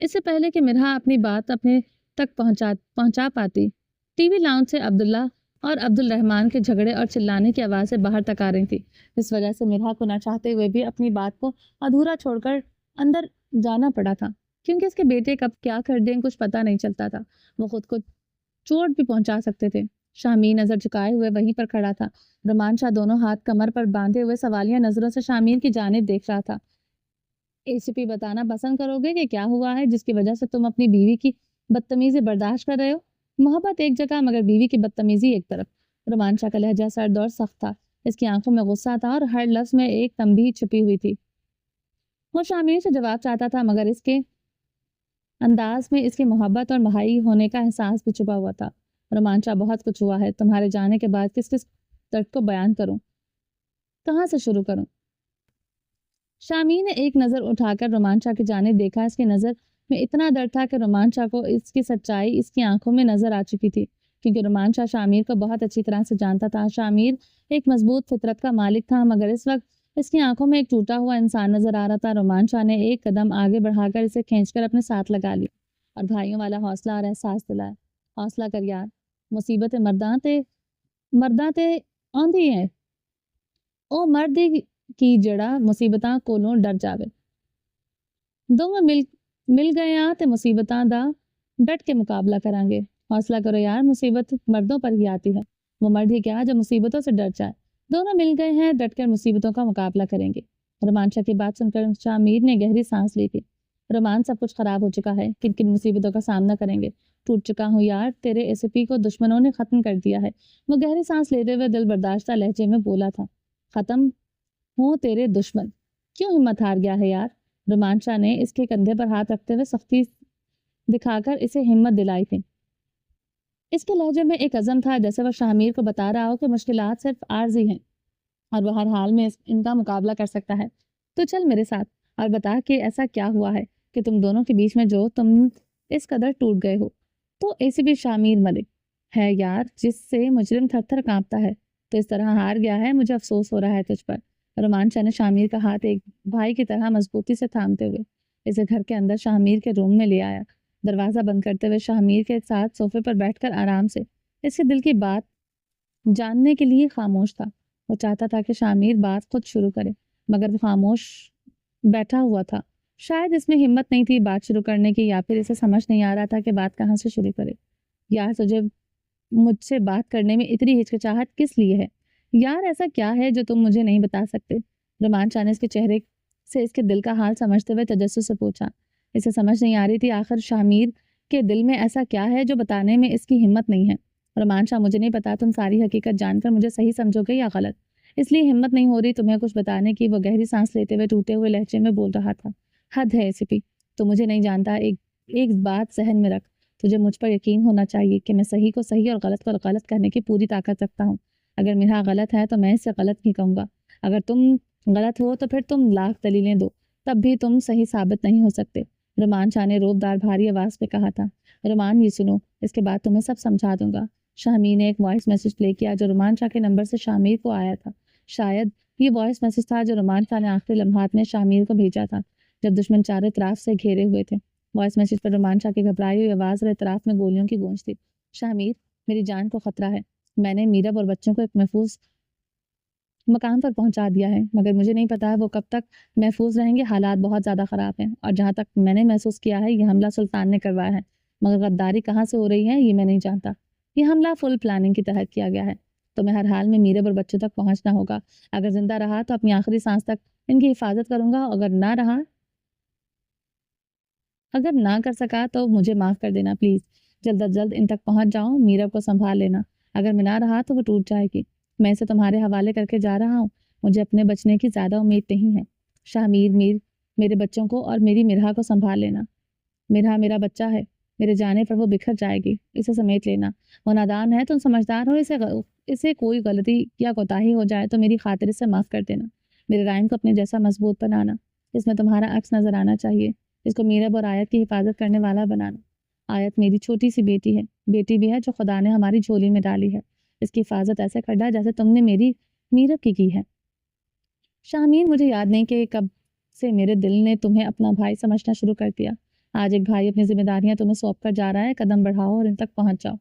اس سے پہلے کہ مرحا اپنی بات اپنے تک پہنچا پاتی، ٹی وی لاؤنج سے عبداللہ اور عبد الرحمان کے جھگڑے اور چلانے کی آوازیں باہر تک آ رہی تھی، جس وجہ سے مرحا کو نہ چاہتے ہوئے بھی اپنی بات کو ادھورا چھوڑ کر اندر جانا پڑا تھا، کیونکہ اس کے بیٹے کب کیا کر دیں کچھ پتہ نہیں چلتا تھا۔ وہ خود کو چوٹ بھی پہنچا سکتے تھے۔ شامیر نظر جھکائے ہوئے وہیں پر کھڑا تھا۔ رومان شاہ دونوں ہاتھ کمر پر باندھے ہوئے سوالیہ نظروں سے شامیر کی جانب دیکھ رہا تھا۔ ACP بتانا پسند کرو گے کہ کیا ہوا ہے جس کی وجہ سے تم اپنی بیوی کی بدتمیزی برداشت کر رہے ہو؟ محبت ایک جگہ مگر بیوی کی بدتمیزی ایک طرف۔ رومان شاہ کا لہجہ سرد اور سخت تھا، اس کی آنکھوں میں غصہ تھا اور ہر لفظ میں ایک تنبیہ چھپی ہوئی تھی۔ وہ شامیر سے جواب چاہتا تھا، مگر اس کے انداز میں اس کی محبت اور بھائی ہونے کا احساس بھی چھپا ہوا تھا۔ رومان شاہ، بہت کچھ ہوا ہے، تمہارے جانے کے بعد کس درد کو بیان کروں، کہاں سے شروع کروں؟ شامیر نے ایک نظر اٹھا کر رومان شاہ کی جانب دیکھا۔ اس کی نظر میں اتنا درد تھا کہ رومان شاہ کو اس کی سچائی اس کی آنکھوں میں نظر آ چکی تھی، کیونکہ رومان شاہ شامیر کو بہت اچھی طرح سے جانتا تھا۔ شامیر ایک مضبوط فطرت کا مالک تھا، مگر اس وقت اس کی آنکھوں میں ایک ٹوٹا ہوا انسان نظر آ رہا تھا۔ رومان شاہ نے ایک قدم آگے بڑھا کر اسے کھینچ کر اپنے ساتھ لگا لیا اور بھائیوں والا حوصلہ اور احساس دلایا۔ حوصلہ کر یار، مصیبتیں مرداں تے آندی ہیں، او مرد کی جڑا مصیبتاں کولوں ڈر جاوے، دونوں مل گئے تے مصیبتاں دا ڈٹ کے مقابلہ کریں گے۔ حوصلہ کرو یار، مصیبت مردوں پر ہی آتی ہے، وہ مرد ہی کیا جو مصیبتوں سے ڈر جائے۔ دونوں مل گئے ہیں، ڈٹ کر مصیبتوں کا مقابلہ کریں گے۔ رومان شاہ کی بات سن کر شاہ میر نے گہری سانس لی تھی۔ رومان، سب کچھ خراب ہو چکا ہے، کن کن مصیبتوں کا سامنا کریں گے۔ ٹوٹ چکا ہوں یار، تیرے ایس پی کو دشمنوں نے ختم کر دیا ہے۔ وہ گہری سانس لیتے ہوئے دل برداشتہ لہجے میں بولا تھا۔ ختم ہوں تیرے دشمن؟ کیوں ہمت ہار گیا ہے یار؟ رومان شاہ نے اس کے کندھے پر ہاتھ رکھتے ہوئے سختی دکھا کر اسے ہمت دلائی تھی۔ اس کے لہجے میں ایک عزم تھا، جیسے وہ شاہ میر کو بتا رہا ہو کہ مشکلات صرف عارضی ہیں اور وہ ہر حال میں ان کا مقابلہ کر سکتا ہے۔ تو چل میرے ساتھ اور بتا کہ ایسا کیا ہوا ہے کہ تم دونوں کے بیچ میں جو تم اس قدر ٹوٹ گئے ہو۔ تو اے سی پی شاہ میر ملک ہے یار، جس سے مجرم تھر تھر کانپتا ہے، تو اس طرح ہار گیا ہے، مجھے افسوس ہو رہا ہے تجھ پر۔ رومان شاہ نے شاہ میر کا ہاتھ ایک بھائی کی طرح مضبوطی سے تھامتے ہوئے اسے گھر کے اندر شاہ میر کے روم میں لے آیا۔ دروازہ بند کرتے ہوئے شاہ میر کے ساتھ صوفے پر بیٹھ کر آرام سے اس کے دل کی بات جاننے کے لیے خاموش تھا۔ وہ چاہتا تھا کہ شاہ میر بات خود شروع کرے، مگر وہ خاموش بیٹھا ہوا تھا۔ شاید اس میں ہمت نہیں تھی بات شروع کرنے کی، یا پھر اسے سمجھ نہیں آ رہا تھا کہ بات کہاں سے شروع کرے۔ یار، تجھے مجھ سے بات کرنے میں اتنی ہچکچاہٹ کس لیے ہے؟ یار، ایسا کیا ہے جو تم مجھے نہیں بتا سکتے؟ رومان شاہ نے اس کے چہرے سے اس کے دل کا حال سمجھتے ہوئے تجسس سے پوچھا۔ اسے سمجھ نہیں آ رہی تھی آخر شاہ میر کے دل میں ایسا کیا ہے جو بتانے میں اس کی ہمت نہیں ہے۔ رومان شاہ، مجھے نہیں پتا تم ساری حقیقت جان کر مجھے صحیح سمجھو گے یا غلط، اس لیے ہمت نہیں ہو رہی تمہیں کچھ بتانے کی۔ وہ گہری سانس لیتے ہوئے ٹوٹے ہوئے لہجے میں بول رہا تھا۔ حد ہے اے سی پی، تو مجھے نہیں جانتا۔ ایک بات ذہن میں رکھ، تجھے مجھ پر یقین ہونا چاہیے کہ میں صحیح کو صحیح اور غلط کو غلط کہنے کی پوری طاقت رکھتا ہوں۔ اگر میرا غلط ہے تو میں اسے غلط ہی کہوں گا، اگر تم غلط ہو تو پھر تم لاکھ دلیلیں دو، تب بھی تم صحیح ثابت نہیں ہو سکتے۔ رومان شاہ نے روبدار بھاری آواز میں کہا تھا۔ رومان، یہ سنو، اس کے بعد تمہیں سب سمجھا دوں گا۔ شاہ میر نے ایک وائس میسج پلے کیا جو رومان شاہ کے نمبر سے شاہ میر کو آیا تھا۔ شاید یہ وائس میسج تھا جو رومان شاہ نے آخری لمحات میں شاہ میر کو بھیجا تھا، جب دشمن چاروں طرف سے گھیرے ہوئے تھے۔ وائس میسج پر رومان شاہ کی گھبرائی ہوئی آواز اور اطراف میں گولیوں کی گونج تھی۔ شاہ میر، میری جان کو خطرہ ہے۔ میں نے میرب اور بچوں کو ایک محفوظ مقام پر پہنچا دیا ہے، مگر مجھے نہیں پتا وہ کب تک محفوظ رہیں گے۔ حالات بہت زیادہ خراب ہیں، اور جہاں تک میں نے محسوس کیا ہے یہ حملہ سلطان نے کروایا ہے، مگر غداری کہاں سے ہو رہی ہے یہ میں نہیں جانتا۔ یہ حملہ فل پلاننگ کے تحت کیا گیا ہے۔ تمہیں ہر حال میں میرب اور بچوں تک پہنچنا ہوگا۔ اگر زندہ رہا تو اپنی آخری سانس تک ان کی حفاظت کروں گا، اگر نہ کر سکا تو مجھے معاف کر دینا پلیز۔ جلد از جلد ان تک پہنچ جاؤں، میرب کو سنبھال لینا۔ اگر میں نہ رہا تو وہ ٹوٹ جائے گی۔ میں اسے تمہارے حوالے کر کے جا رہا ہوں، مجھے اپنے بچنے کی زیادہ امید نہیں ہے۔ شاہ میر، میرے بچوں کو اور میری مرحا کو سنبھال لینا۔ مرحا میرا بچہ ہے، میرے جانے پر وہ بکھر جائے گی، اسے سمیٹ لینا۔ وہ نادان ہے، تم سمجھدار ہو، اسے کوئی غلطی یا کوتاہی ہو جائے تو میری خاطر اسے معاف کر دینا۔ میرے رائم کو اپنے جیسا مضبوط بنانا، اس میں تمہارا عکس نظر آنا چاہیے۔ اس کو میرب اور آیت کی حفاظت کرنے والا بنانا۔ آیت میری چھوٹی سی بیٹی بھی ہے جو خدا نے ہماری جھولی میں ڈالی ہے۔ اس کی حفاظت ایسے کرنا جیسے تم نے میری میرب کی ہے۔ شاہ میر، مجھے یاد نہیں کہ کب سے میرے دل نے تمہیں اپنا بھائی سمجھنا شروع کر دیا۔ آج ایک بھائی اپنی ذمہ داریاں تمہیں سونپ کر جا رہا ہے، قدم بڑھاؤ اور ان تک پہنچ جاؤ۔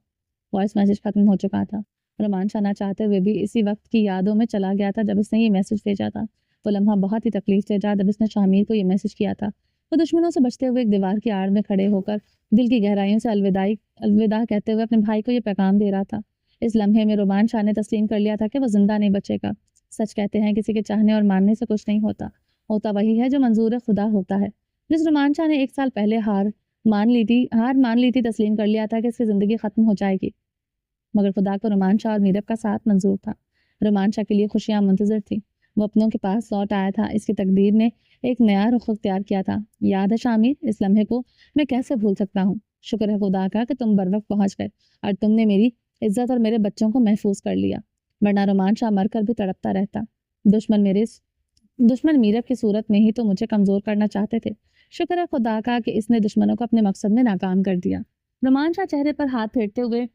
وائس میسج ختم ہو چکا تھا۔ رومان شاہ نہ چاہتے ہوئے بھی اسی وقت کی یادوں میں چلا گیا تھا جب اس نے یہ میسج بھیجا تھا۔ وہ لمحہ بہت ہی تکلیف دے جب اس نے شاہ میر کو یہ میسج کیا تھا۔ وہ دشمنوں سے بچتے ہوئے ایک دیوار کی آڑ میں کھڑے ہو کر دل کی گہرائیوں سے الوداع کہتے ہوئے اپنے بھائی کو یہ پیغام دے رہا تھا۔ اس لمحے میں رومان شاہ نے تسلیم کر لیا تھا کہ وہ زندہ نہیں بچے گا۔ سچ کہتے ہیں کسی کے چاہنے اور ماننے سے کچھ نہیں ہوتا، ہوتا وہی ہے جو منظور خدا ہوتا ہے۔ جس رومان شاہ نے 1 سال پہلے ہار مان لی تھی، تسلیم کر لیا تھا کہ اس کی زندگی ختم ہو جائے گی، مگر خدا کو رومان شاہ اور میرب کا ساتھ منظور تھا۔ رومان شاہ کے لیے خوشیاں منتظر تھیں، وہ اپنوں کے پاس لوٹ آیا تھا، اس کی تقدیر نے ایک نیا رخ اختیار کیا تھا۔ یاد ہے شاہ میر، اس لمحے کو میں کیسے بھول سکتا ہوں۔ شکر ہے خدا کا کہ تم بر وقت پہنچ گئے اور تم نے میری عزت اور میرے بچوں کو محفوظ کر لیا، ورنہ رومان شاہ مر کر بھی تڑپتا رہتا۔ دشمن میرب کی صورت میں ہی تو مجھے کمزور کرنا چاہتے تھے، شکر ہے خدا کا کہ اس نے دشمنوں کو اپنے مقصد میں ناکام کر دیا۔ رومان شاہ چہرے پر ہاتھ پھیرتے ہوئے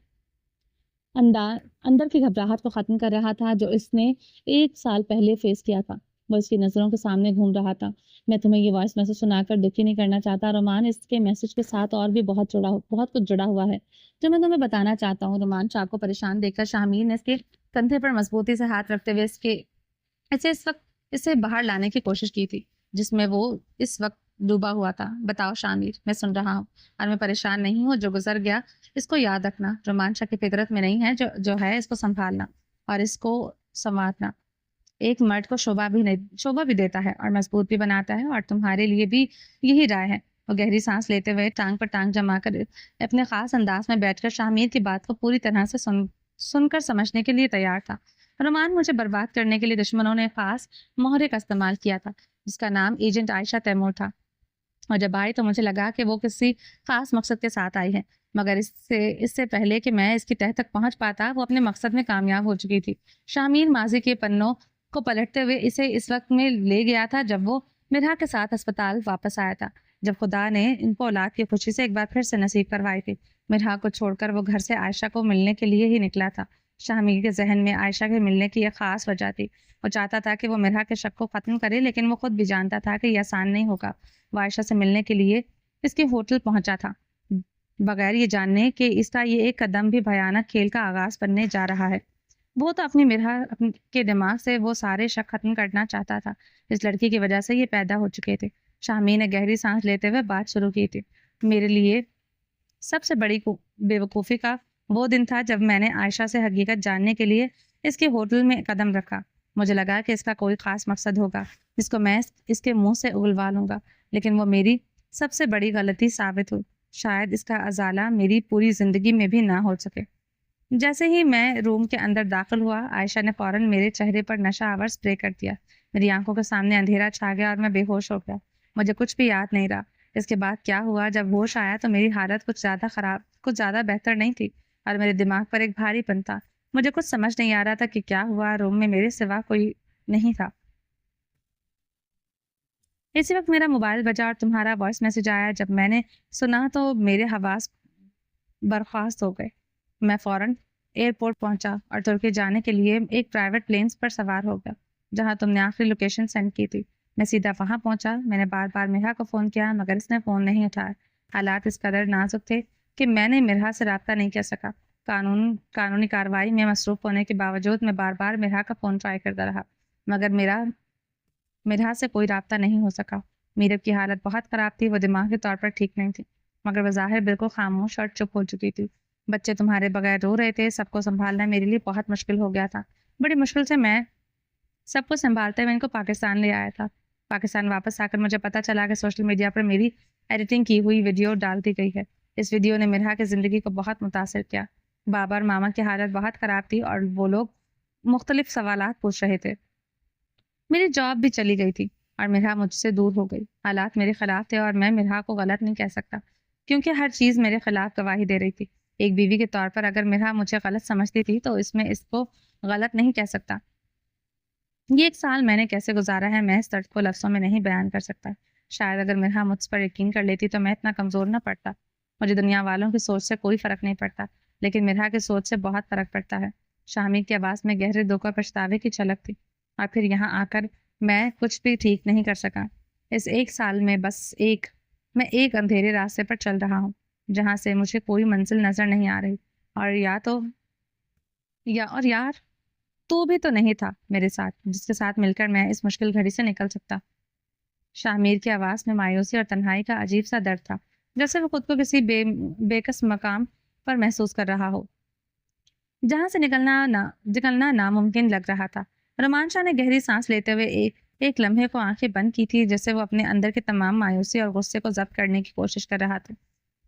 اندر کی گھبراہٹ کو ختم کر رہا تھا جو اس نے 1 سال پہلے فیس کیا تھا۔ وہ اس کی نظروں کے سامنے گھوم رہا تھا۔ میں تمہیں یہ وائس میسج سنا کر دکھی نہیں کرنا چاہتا رومان، اس کے میسج کے ساتھ اور بھی بہت کچھ جڑا ہوا ہے جو میں تمہیں بتانا چاہتا ہوں۔ رومان چاق کو پریشان دیکھ کر شاہمیر نے اس کے کندھے پر مضبوطی سے ہاتھ رکھتے ہوئے اس وقت اسے باہر لانے کی کوشش کی تھی جس میں وہ اس وقت ڈوبا ہوا تھا۔ بتاؤ شامیر، میں سن رہا ہوں اور میں پریشان نہیں ہوں، جو گزر گیا اس کو یاد رکھنا رومانچا کی فطرت میں نہیں ہے، جو ہے اس کو سنبھالنا اور اس کو سنوارنا ایک مرد کو شوبہ بھی دیتا ہے اور مضبوط بھی بناتا ہے، اور تمہارے لیے بھی یہی رائے ہے۔ وہ گہری سانس لیتے ہوئے ٹانگ پر ٹانگ جما کر اپنے خاص انداز میں بیٹھ کر شاہمیر کی بات کو پوری طرح سے سن کر سمجھنے کے لیے تیار تھا۔ رومان، مجھے برباد کرنے کے لیے دشمنوں نے خاص مہرے کا استعمال کیا تھا جس کا نام ایجنٹ عائشہ تیمور تھا، اور جب آئی تو مجھے لگا کہ وہ کسی خاص مقصد کے ساتھ آئی ہے، مگر اس سے پہلے کہ میں اس کی تہہ تک پہنچ پاتا وہ اپنے مقصد میں کامیاب ہو چکی تھی۔ شاہمیر ماضی کے پنوں کو پلٹتے ہوئے اسے اس وقت میں لے گیا تھا جب وہ مرحا کے ساتھ اسپتال واپس آیا تھا، جب خدا نے ان کو اولاد کی خوشی سے ایک بار پھر سے نصیب کروائی تھی۔ مرحا کو چھوڑ کر وہ گھر سے عائشہ کو ملنے کے لیے ہی نکلا تھا۔ شاہمیر کے ذہن میں عائشہ کے ملنے کی ایک خاص وجہ تھی۔ وہ چاہتا تھا کہ وہ مرحا کے شک کو ختم کرے، لیکن وہ خود بھی جانتا تھا کہ یہ آسان نہیں ہوگا۔ وہ عائشہ سے ملنے کے لیے اس کے ہوٹل پہنچا تھا بغیر یہ جاننے کہ اس کا یہ ایک قدم بھی بھیانک کھیل کا آغاز بننے جا رہا ہے۔ وہ تو اپنی مرحا کے دماغ سے وہ سارے شک ختم کرنا چاہتا تھا، اس لڑکی کی وجہ سے یہ پیدا ہو چکے تھے۔ شاہمیر نے گہری سانس لیتے ہوئے بات شروع کی تھی۔ میرے لیے سب سے بڑی بے وقوفی کا وہ دن تھا جب میں نے عائشہ سے حقیقت جاننے کے لیے اس کے ہوٹل میں قدم رکھا۔ مجھے لگا کہ اس کا کوئی خاص مقصد ہوگا جس کو میں اس کے منہ سے اگلوا لوں گا، لیکن وہ میری سب سے بڑی غلطی ثابت ہوئی۔ شاید اس کا ازالہ میری پوری زندگی میں بھی نہ ہو سکے۔ جیسے ہی میں روم کے اندر داخل ہوا، عائشہ نے فوراً میرے چہرے پر نشہ آور سپرے کر دیا۔ میری آنکھوں کے سامنے اندھیرا چھا گیا اور میں بے ہوش ہو گیا۔ مجھے کچھ بھی یاد نہیں رہا۔ اس کے بعد کیا ہوا؟ جب ہوش آیا تو میری حالت کچھ زیادہ بہتر نہیں تھی اور میرے دماغ پر ایک بھاری پن تھا۔ مجھے کچھ سمجھ نہیں آ رہا تھا کہ کیا ہوا۔ روم میں میرے سوا کوئی نہیں تھا۔ اسی وقت میرا موبائل بجا اور تمہارا وائس میسج آیا۔ جب میں نے سنا تو میرے حواس برخاست ہو گئے۔ میں فوراً ایئرپورٹ پہنچا اور ترکی جانے کے لیے ایک پرائیویٹ پلینس پر سوار ہو گیا جہاں تم نے آخری لوکیشن سینڈ کی تھی۔ میں سیدھا وہاں پہنچا۔ میں نے بار بار مرحا کو فون کیا مگر اس نے فون نہیں اٹھایا۔ حالات اس قدر نازک تھے کہ میں نے مرحا سے رابطہ نہیں کر سکا۔ قانونی کارروائی میں مصروف ہونے کے باوجود میں بار بار مرحا کا فون ٹرائی کرتا رہا مگر مرحا سے کوئی رابطہ نہیں ہو سکا۔ میرب کی حالت بہت خراب تھی، وہ دماغی طور پر ٹھیک نہیں تھی مگر بظاہر بالکل خاموش اور چپ ہو چکی تھی۔ بچے تمہارے بغیر رو رہے تھے، سب کو سنبھالنا میرے لیے بہت مشکل ہو گیا تھا۔ بڑی مشکل سے میں سب کو سنبھالتے ہوئے ان کو پاکستان لے آیا تھا۔ پاکستان واپس آ کر مجھے پتا چلا کہ سوشل میڈیا پر میری ایڈیٹنگ کی ہوئی ویڈیو ڈال دی گئی ہے۔ اس ویڈیو نے مرحا کی زندگی کو بہت متاثر کیا۔ بابا اور ماما کی حالت بہت خراب تھی اور وہ لوگ مختلف سوالات پوچھ رہے تھے۔ میری جاب بھی چلی گئی تھی اور مرحا مجھ سے دور ہو گئی۔ حالات میرے خلاف تھے اور میں مرحا کو غلط نہیں کہہ سکتا کیونکہ ہر چیز میرے خلاف گواہی دے رہی تھی۔ ایک بیوی کے طور پر اگر مرحا مجھے غلط سمجھتی تھی تو اس میں اس کو غلط نہیں کہہ سکتا۔ یہ ایک سال میں نے کیسے گزارا ہے میں اس درد کو لفظوں میں نہیں بیان کر سکتا۔ شاید اگر مرحا مجھ پر یقین کر لیتی تو میں اتنا کمزور نہ پڑتا۔ مجھے دنیا والوں کی سوچ سے کوئی فرق نہیں پڑتا لیکن مرحا کی سوچ سے بہت فرق پڑتا ہے۔ شاہمیر کی آواز میں گہرے دکھ اور پچھتاوے کی چھلک تھی۔ اور پھر یہاں آ کر میں کچھ بھی ٹھیک نہیں کر سکا۔ اس ایک سال میں میں ایک اندھیرے راستے پر چل رہا ہوں جہاں سے مجھے کوئی منزل نظر نہیں آ رہی، اور یار تو بھی تو نہیں تھا میرے ساتھ جس کے ساتھ مل کر میں اس مشکل گھڑی سے نکل سکتا۔ شاہمیر کی آواز میں مایوسی اور تنہائی کا عجیب سا درد تھا، جیسے وہ خود کو کسی بےکس مقام پر محسوس کر رہا ہو جہاں سے نکلنا ناممکن لگ رہا تھا۔ رومانچا نے گہری سانس لیتے ہوئے ایک لمحے کو آنکھیں بند کی تھی جیسے وہ اپنے اندر کے تمام مایوسی اور غصے کو ضبط کرنے کی کوشش کر رہا تھا۔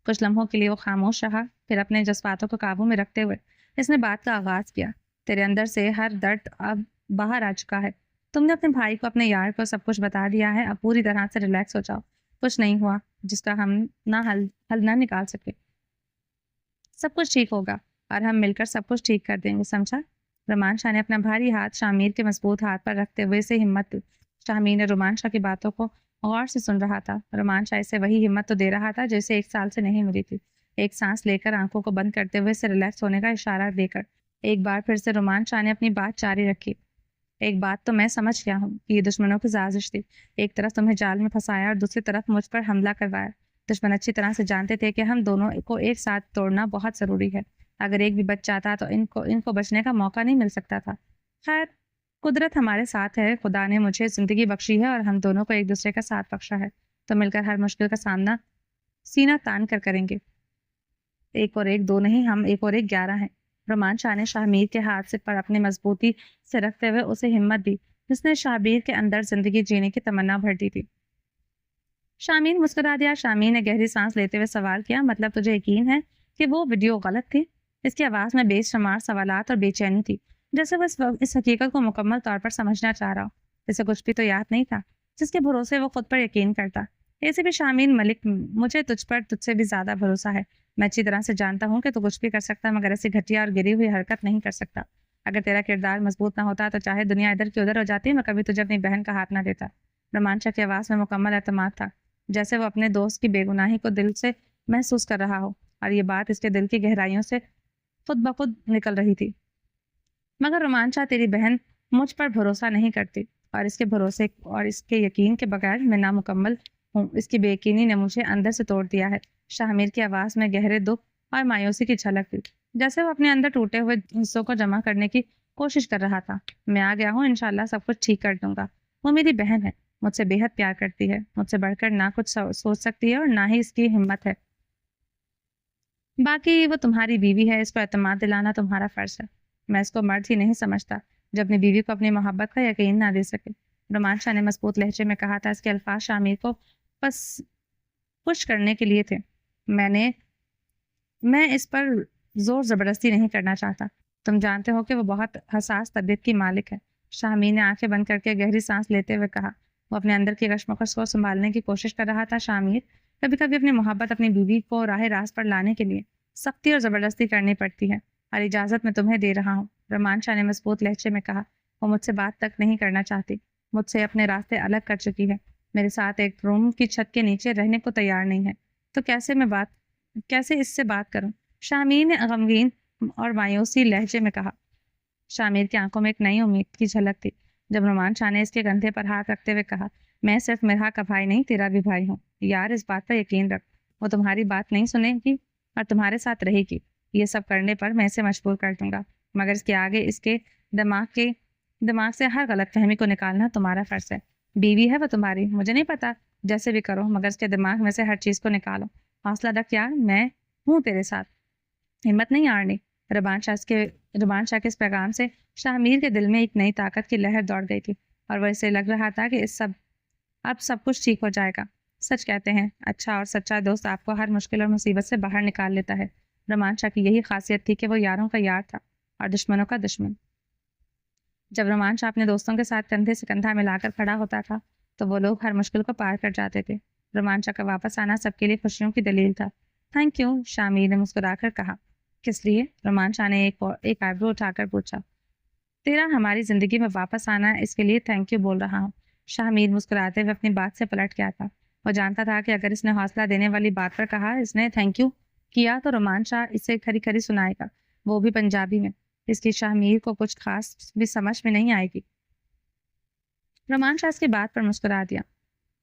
کچھ لمحوں کے لیے وہ خاموش رہا، پھر اپنے جذباتوں کو قابو میں رکھتے ہوئے اس نے بات کا آغاز کیا۔ تیرے اندر سے ہر درد اب باہر آ چکا ہے۔ تم نے اپنے بھائی کو، اپنے یار کو سب کچھ بتا دیا ہے۔ اب پوری طرح سے ریلیکس ہو جاؤ۔ کچھ نہیں ہوا جس کا ہم حل نہ نکال سکے۔ سب کچھ ٹھیک ہوگا اور ہم مل کر سب کچھ ٹھیک کر دیں گے، سمجھا؟ رومانچا نے اپنا بھاری ہاتھ شاہمیر کے مضبوط ہاتھ پر رکھتے ہوئے اسے ہمت دی۔ شاہمیر نے رومانچا کی باتوں کو غور سے سن رہا تھا۔ رومانچا اسے وہی ہمت تو دے رہا تھا جو اسے ایک سال سے نہیں ملی تھی۔ ایک سانس لے کر آنکھوں کو بند کرتے ہوئے اسے ریلیکس ہونے کا اشارہ دے کر ایک بار پھر سے رومانچا نے اپنی بات جاری رکھی۔ ایک بات تو میں سمجھ گیا ہوں کہ یہ دشمنوں کی سازش تھی. ایک طرف تمہیں جال میں پھنسایا اور دوسری طرف مجھ پر حملہ کروایا. دشمن اچھی طرح سے جانتے تھے کہ ہم دونوں کو ایک ساتھ توڑنا بہت ضروری ہے. اگر ایک بھی بچ جاتا تو ان کو بچنے کا موقع نہیں مل سکتا تھا. خیر، قدرت ہمارے ساتھ ہے. خدا نے مجھے زندگی بخشی ہے اور ہم دونوں کو ایک دوسرے کا ساتھ بخشا ہے. تو مل کر ہر مشکل کا سامنا سینہ تان کر کریں گے. ایک اور ایک دو نہیں، ہم ایک اور ایک 11 ہیں. رومان شاہ نے شاہمیر کے ہاتھ سے پر اپنے مضبوطی سے رکھتے ہوئے اسے ہمت دی جس نے شاہمیر کے اندر زندگی جینے کی تمنا بھر دی تھی. شامیر مسکرا دیا. شامیر نے گہری سانس لیتے ہوئے سوال کیا، مطلب تجھے یقین ہے کہ وہ ویڈیو غلط تھی؟ اس کی آواز میں بے شمار سوالات اور بے چینی تھی، جیسے وہ اس حقیقت کو مکمل طور پر سمجھنا چاہ رہا ہو. اسے کچھ بھی تو یاد نہیں تھا جس کے بھروسے وہ خود پر یقین کرتا. ایسے بھی شامیر ملک، مجھے تجھ سے بھی زیادہ بھروسہ ہے. میں اچھی طرح سے جانتا ہوں کہ تو کچھ بھی کر سکتا مگر ایسی گھٹیا اور گری ہوئی حرکت نہیں کر سکتا. اگر تیرا کردار مضبوط نہ ہوتا تو چاہے دنیا ادھر کی ادھر ہو جاتی میں کبھی تجھے اپنی بہن کا ہاتھ نہ دیتا. رومان شاہ کی آواز میں مکمل اعتماد تھا، جیسے وہ اپنے دوست کی بے گناہی کو دل سے محسوس کر رہا ہو اور یہ بات اس کے دل کی گہرائیوں سے خود بخود نکل رہی تھی. مگر رومان شاہ، تیری بہن مجھ پر بھروسہ نہیں کرتی اور اس کے بھروسے اور اس کے یقین کے بغیر میں نامکمل ہوں. اس کی بے یقینی نے مجھے اندر سے توڑ دیا ہے. شاہمیر کی آواز میں گہرے دکھ اور مایوسی کی جھلک تھی، جیسے وہ اپنے اندر ٹوٹے ہوئے حصوں کو جمع کرنے کی کوشش کر رہا تھا. میں آ گیا ہوں، انشاءاللہ سب کچھ ٹھیک کر دوں گا. وہ میری بہن ہے، مجھ سے بے حد پیار کرتی ہے، مجھ سے بڑھ کر نہ کچھ سوچ سکتی ہے اور نہ ہی اس کی ہمت ہے. باقی وہ تمہاری بیوی ہے، اس کو اعتماد دلانا تمہارا فرض ہے. میں اس کو مرد ہی نہیں سمجھتا جو اپنی بیوی کو اپنی محبت کا یقین نہ دے سکے. رومان شاہ نے مضبوط لہجے میں کہا تھا. اس کے الفاظ شامیر کو خوش کرنے کے لیے تھے. میں اس پر زور زبردستی نہیں کرنا چاہتا. تم جانتے ہو کہ وہ بہت حساس طبیعت کی مالک ہے. شاہمیر نے آنکھیں بند کر کے گہری سانس لیتے ہوئے کہا. وہ اپنے اندر کی کشمکش کو سنبھالنے کی کوشش کر رہا تھا. شامیر، کبھی کبھی اپنی محبت اپنی بیوی کو راہ راست پر لانے کے لیے سختی اور زبردستی کرنی پڑتی ہے، اور اجازت میں تمہیں دے رہا ہوں. رومان شاہ نے مضبوط لہجے میں کہا. وہ مجھ سے بات تک نہیں کرنا چاہتی، مجھ سے اپنے راستے الگ کر چکی ہے، میرے ساتھ ایک روم کی چھت کے نیچے رہنے کو تیار نہیں ہے. تو کیسے اس سے بات کروں؟ شامیر نے غمگین اور مایوسی لہجے میں کہا. شامیر کی آنکھوں میں ایک نئی امید کی جھلک تھی جب رومان شاہ نے اس کے کندھے پر ہاتھ رکھتے ہوئے کہا. میں صرف مرحا کا بھائی نہیں، تیرا بھی بھائی ہوں. یار، اس بات پر یقین رکھ، وہ تمہاری بات نہیں سنے گی اور تمہارے ساتھ رہے گی. یہ سب کرنے پر میں اسے مجبور کر دوں گا، مگر اس کے آگے اس کے دماغ سے ہر غلط فہمی کو نکالنا تمہارا فرض ہے. بیوی ہے وہ تمہاری، مجھے نہیں پتا، جیسے بھی کرو، مگر اس کے دماغ میں سے ہر چیز کو نکالو. حوصلہ رکھ یار، میں ہوں تیرے ساتھ، ہمت نہیں ہارنی. رومان شاہ کے اس پیغام سے شاہمیر کے دل میں ایک نئی طاقت کی لہر دوڑ گئی تھی اور وہ اسے لگ رہا تھا کہ اب سب کچھ ٹھیک ہو جائے گا. سچ کہتے ہیں، اچھا اور سچا دوست آپ کو ہر مشکل اور مصیبت سے باہر نکال لیتا ہے. رومان شاہ کی یہی خاصیت تھی کہ وہ یاروں کا یار تھا اور دشمنوں کا دشمن. جب رومان شاہ اپنے دوستوں کے ساتھ کندھے سے کندھا ملا کر کھڑا ہوتا تھا تو وہ لوگ ہر مشکل کو پار کر جاتے تھے. رومان شاہ کا واپس آنا سب کے لیے خوشیوں کی دلیل تھا. تھینک یو، شامیر نے مسکرا کر کہا. کس لیے؟ رومان شاہ نے ایک آئیبرو اٹھا کر پوچھا. تیرا ہماری زندگی میں واپس آنا ہے، اس کے لیے تھینک یو بول رہا ہوں. شاہمیر مسکراتے ہوئے اپنی بات سے پلٹ گیا تھا. وہ جانتا تھا کہ اگر اس نے حوصلہ دینے والی بات پر کہا، اس نے تھینک یو کیا تو رومان شاہ اسے کھری کھری سنائے گا، وہ بھی پنجابی میں. اس کی شاہمیر کو کچھ خاص بھی سمجھ میں نہیں آئے گی. رومان شاہ اس کی بات پر مسکرا دیا.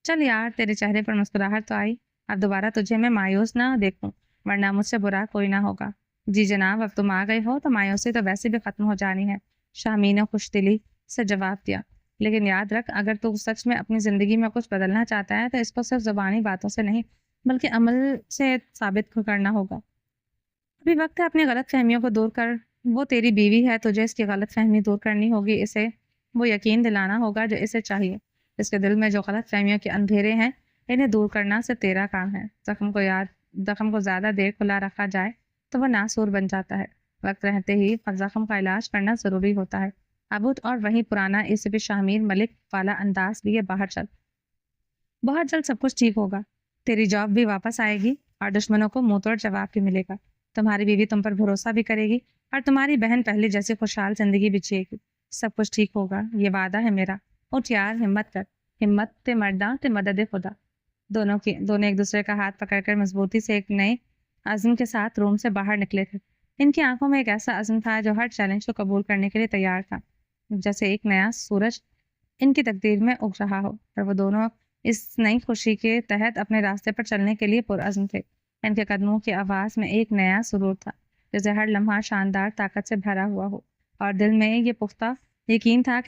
چل یار، تیرے چہرے پر مسکراہٹ تو آئی. اب دوبارہ تجھے میں مایوس نہ دیکھوں، ورنہ مجھ سے برا کوئی نہ ہوگا. جی جناب، اب تم آ گئے ہو تو مایوسی تو ویسے بھی ختم ہو جانی ہے، شاہمیر نے خوش دلی سے جواب دیا. لیکن یاد رکھ، اگر تو سچ میں اپنی زندگی میں کچھ بدلنا چاہتا ہے تو اس کو صرف زبانی باتوں سے نہیں بلکہ عمل سے ثابت کرنا ہوگا. ابھی وقت ہے اپنی غلط فہمیوں کو دور کر. وہ تیری بیوی ہے، تجھے اس کی غلط فہمی دور کرنی ہوگی، اسے وہ یقین دلانا ہوگا جو اسے چاہیے. اس کے دل میں جو غلط فہمیوں کے اندھیرے ہیں انہیں دور کرنا صرف تیرا کام ہے. زخم کو زیادہ دیر کھلا رکھا جائے تو وہ ناسور بن جاتا ہے. وقت رہتے ہی زخم کا علاج کرنا ضروری ہوتا ہے. ابوت اور وہی پرانا اسے بھی شاہمیر ملک والا انداز لیے باہر چل. بہت جلد سب کچھ ٹھیک ہوگا، تیری جاب بھی واپس آئے گی اور دشمنوں کو منہ توڑ جواب بھی ملے گا. تمہاری بیوی تم پر بھروسہ بھی کرے گی اور تمہاری بہن پہلے جیسی خوشحال زندگی بھی جیے گی. سب کچھ ٹھیک ہوگا، یہ وعدہ ہے میرا. اٹھ یار، ہمت کر. ہمت تے مرداں تے مدد خدا. دونوں ایک دوسرے کا ہاتھ پکڑ کر مضبوطی سے ایک نئے عزم کے ساتھ روم سے باہر نکلے تھے. ان کی آنکھوں میں ایک ایسا عزم تھا جو ہر چیلنج کو قبول کرنے کے لیے تیار تھا. جیسے ایک نیا سورج ان کی تقدیر میں اگ رہا ہو، اور وہ دونوں اس نئی خوشی کے تحت اپنے راستے پر چلنے کے لیے پرعزم تھے۔ ان کے قدموں کی آواز میں ایک نیا سرور تھا، جیسے ہر لمحہ شاندار طاقت سے بھرا ہوا ہو، اور دل میں یہ پختہ یقین تھا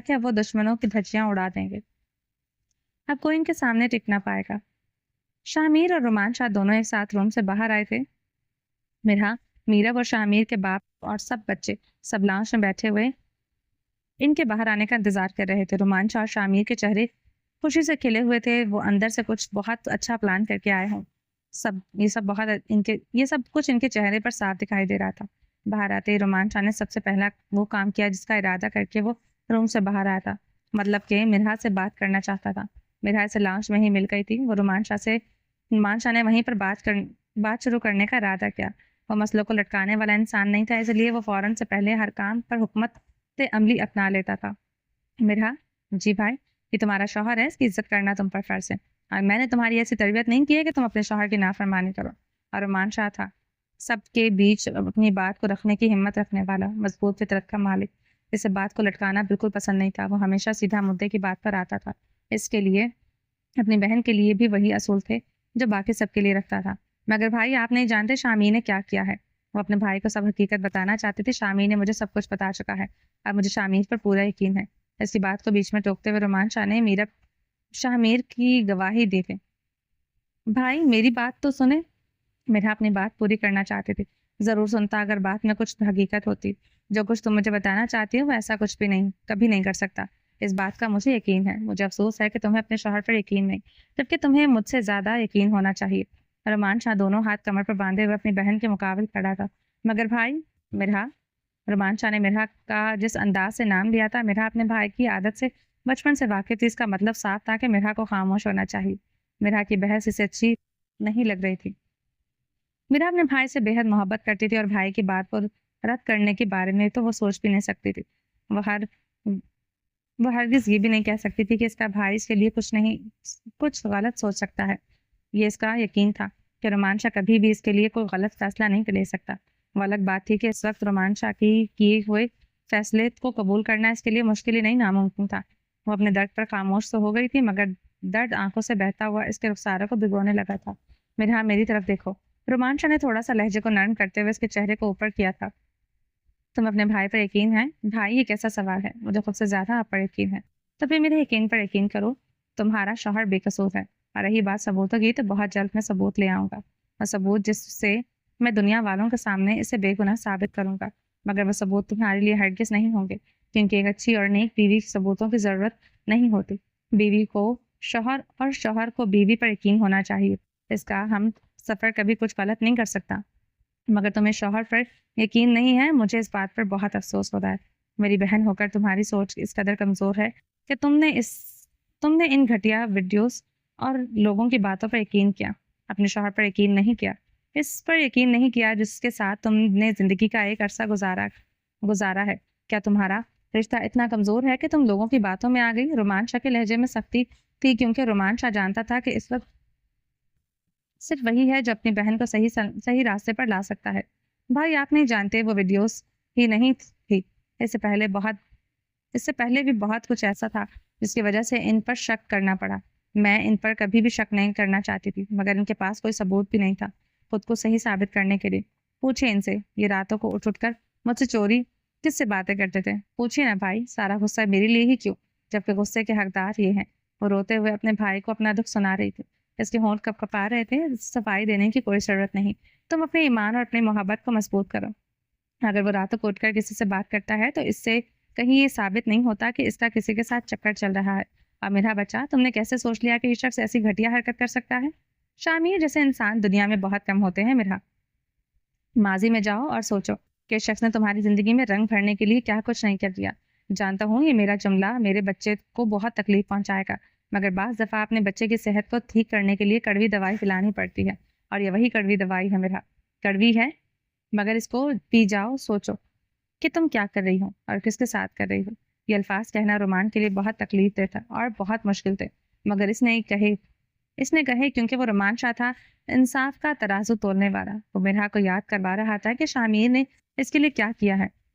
کہ اب وہ دشمنوں کی دھجیاں اڑا دیں گے۔ اب کوئی ان کے سامنے ٹک نہ پائے گا۔ شاہ میر اور رومان شاہ دونوں ایک ساتھ روم سے باہر آئے تھے۔ میرب اور شاہ میر کے باپ اور سب بچے سب لاؤنج میں بیٹھے ہوئے ان کے باہر آنے کا انتظار کر رہے تھے۔ رومان شاہ اور شاہ میر کے چہرے خوشی سے کھلے ہوئے تھے، وہ اندر سے کچھ بہت اچھا پلان کر کے آئے ہوں۔ یہ سب کچھ ان کے چہرے پر صاف دکھائی دے رہا تھا۔ باہر آتے ہی رومان شاہ نے سب سے پہلا وہ کام کیا جس کا ارادہ کر کے وہ روم سے باہر آیا تھا، مطلب کہ مرحا سے بات کرنا چاہتا تھا۔ مرحا سے لاؤنج میں ہی مل گئی تھی۔ وہ رومان شاہ نے وہیں پر بات شروع کرنے کا ارادہ کیا۔ وہ مسئلوں کو لٹکانے والا انسان نہیں تھا، اس لیے وہ فوراً سے پہلے ہر کام پر حکمت عملی اپنا لیتا تھا۔ مرحا، جی بھائی، یہ تمہارا شوہر ہے، اس کی عزت کرنا تم پر فرض ہے، اور میں نے تمہاری ایسی تربیت نہیں کی ہے کہ تم اپنے شوہر کی نافرمانی کرو۔ اور رومان شاہ تھا سب کے بیچ اپنی بات کو رکھنے کی ہمت رکھنے والا، مضبوط فطرت کا مالک۔ اسے بات کو لٹکانا بالکل پسند نہیں تھا، وہ ہمیشہ سیدھا مدعے کی بات پر آتا تھا۔ اس کے لیے اپنی بہن کے لیے بھی وہی اصول تھے جو باقی سب کے لیے رکھتا تھا۔ مگر بھائی، آپ نہیں جانتے شامی نے کیا کیا ہے۔ وہ اپنے بھائی کو سب حقیقت بتانا چاہتے تھے۔ شامی نے مجھے سب کچھ بتا چکا ہے، اب مجھے شامیر پر پورا یقین ہے۔ اس کی بات کو بیچ میں ٹوکتے ہوئے رومان شاہ نے شاہ میر کی گواہی دی تھی۔ بھائی، میری بات تو سنیں۔ میرا اپنی بات پوری کرنا چاہتے تھے۔ ضرور سنتا اگر بات میں کچھ حقیقت ہوتی۔ جو کچھ تم مجھے بتانا چاہتی ہو وہ ایسا کچھ بھی نہیں، کبھی نہیں کر سکتا۔ اس بات کا مجھے یقین ہے۔ مجھے افسوس ہے کہ تمہیں اپنے شوہر پر یقین نہیں، جبکہ تمہیں مجھ سے زیادہ یقین ہونا چاہیے۔ رومان شاہ دونوں ہاتھ کمر پر باندھے ہوئے اپنی بہن کے مقابل کھڑا تھا۔ مگر بھائی، مرحا، رومان شاہ نے مرحا کا جس انداز سے نام لیا تھا، مرحا اپنے بھائی کی عادت سے بچپن سے واقف تھی۔ اس کا مطلب صاف تھا کہ مرحا کو خاموش ہونا چاہیے۔ مرحا کی بحث اسے اچھی نہیں لگ رہی تھی۔ مرحا اپنے بھائی سے بے حد محبت کرتی تھی، اور بھائی کی بات کو رد کرنے کے بارے میں تو وہ سوچ بھی نہیں سکتی تھی۔ وہ ہرگز یہ بھی نہیں کہہ سکتی تھی کہ اس کا بھائی اس کے لیے کچھ غلط سوچ سکتا ہے۔ یہ اس کا یقین تھا کہ رومان شاہ کبھی بھی اس کے لیے کوئی غلط فیصلہ نہیں لے سکتا۔ وہ الگ بات تھی کہ اس وقت رومان شاہ کی کیے ہوئے فیصلے کو قبول کرنا اس کے لیے مشکل ہی نہیں، ناممکن تھا۔ وہ اپنے درد پر خاموش تو ہو گئی تھی، مگر درد آنکھوں سے بہتا ہوا اس کے رخساروں کو بھگونے لگا تھا۔ مرحا، میری طرف دیکھو۔ رومان شاہ نے تھوڑا سا لہجے کو نرم کرتے ہوئے اس کے چہرے کو اوپر کیا تھا۔ تم اپنے بھائی پر یقین ہے؟ بھائی، یہ کیسا سوال ہے؟ مجھے خود سے زیادہ آپ پر یقین ہے، تو پھر میرے یقین پر یقین کرو۔ تمہارا شوہر بے قصور ہے، اور رہی بات ثبوتوں کی، تو بہت جلد میں ثبوت لے آؤں گا، اور ثبوت جس سے میں دنیا والوں کے سامنے اسے بے گناہ ثابت کروں گا۔ مگر وہ ثبوت تمہارے لیے ہرگز نہیں ہوں گے، کیونکہ ایک اچھی اور نیک بیوی ثبوتوں کی ضرورت نہیں ہوتی۔ بیوی کو شوہر اور شوہر کو بیوی پر یقین ہونا چاہیے۔ اس کا ہم سفر کبھی کچھ غلط نہیں کر سکتا۔ مگر تمہیں شوہر پر یقین نہیں ہے، مجھے اس بات پر بہت افسوس ہوتا ہے۔ میری بہن ہو کر تمہاری سوچ اس قدر کمزور ہے کہ تم نے ان گھٹیا ویڈیوز اور لوگوں کی باتوں پر یقین کیا، اپنے شوہر پر یقین نہیں کیا، اس پر یقین نہیں کیا جس کے ساتھ تم نے زندگی کا ایک عرصہ گزارا ہے۔ کیا تمہارا رشتہ اتنا کمزور ہے کہ تم لوگوں کی باتوں میں آ گئی؟ رومان شاہ کے لہجے میں سختی تھی، کیونکہ رومان شاہ جانتا تھا کہ اس وقت صرف وہی ہے جو اپنی بہن کو صحیح راستے پر لا سکتا ہے۔ بھائی، آپ نہیں جانتے، وہ ویڈیوز ہی نہیں تھی، اس سے پہلے بھی بہت کچھ ایسا تھا جس کی وجہ سے ان پر شک کرنا پڑا۔ میں ان پر کبھی بھی شک نہیں کرنا چاہتی تھی، مگر ان کے پاس کوئی ثبوت بھی نہیں تھا خود کو صحیح ثابت کرنے کے لیے۔ پوچھیں ان سے، یہ راتوں کو اٹھ کر مجھ سے چوری کس سے باتیں کرتے تھے؟ پوچھیے نا بھائی، سارا غصہ میرے لیے ہی کیوں، جبکہ غصے کے حقدار یہ ہیں۔ وہ روتے ہوئے اپنے بھائی کو اپنا دکھ سنا رہی تھی، اس کے ہونٹ کپ کپا رہے تھے۔ صفائی دینے کی کوئی ضرورت نہیں، تم اپنے ایمان اور اپنی محبت کو مضبوط کرو۔ اگر وہ راتوں کو اٹھ کر کسی سے بات کرتا ہے تو اس سے کہیں یہ ثابت نہیں ہوتا کہ اس کا کسی کے ساتھ چکر چل رہا ہے۔ اور میرا بچہ، تم نے کیسے سوچ لیا کہ یہ شخص ایسی گھٹیا حرکت کر سکتا ہے؟ شامی جیسے انسان دنیا میں بہت کم ہوتے ہیں۔ میرا ماضی میں جاؤ اور سوچو کہ اس شخص نے تمہاری زندگی میں رنگ بھرنے کے لیے کیا کچھ نہیں کر دیا۔ جانتا ہوں یہ میرا جملہ میرے بچے کو بہت تکلیف پہنچائے گا، مگر بعض دفعہ اپنے بچے کی صحت کو ٹھیک کرنے کے لیے کڑوی دوائی پلانی پڑتی ہے، اور یہ وہی کڑوی دوائی ہے۔ میرا کڑوی ہے، مگر اس کو پی جاؤ۔ سوچو کہ تم کیا کر رہی ہو اور کس کے ساتھ کر رہی ہو۔ یہ الفاظ کہنا رومان کے لیے بہت تکلیف دہ تھا اور بہت مشکل تھے، مگر اس نے کہے کیونکہ وہ رومان شاہ تھا، انصاف کا ترازو تولنے والا۔ وہ مرحا کو یاد کروا رہا تھا کہ شامیر نے اس کے لیے کیا کیا ہے۔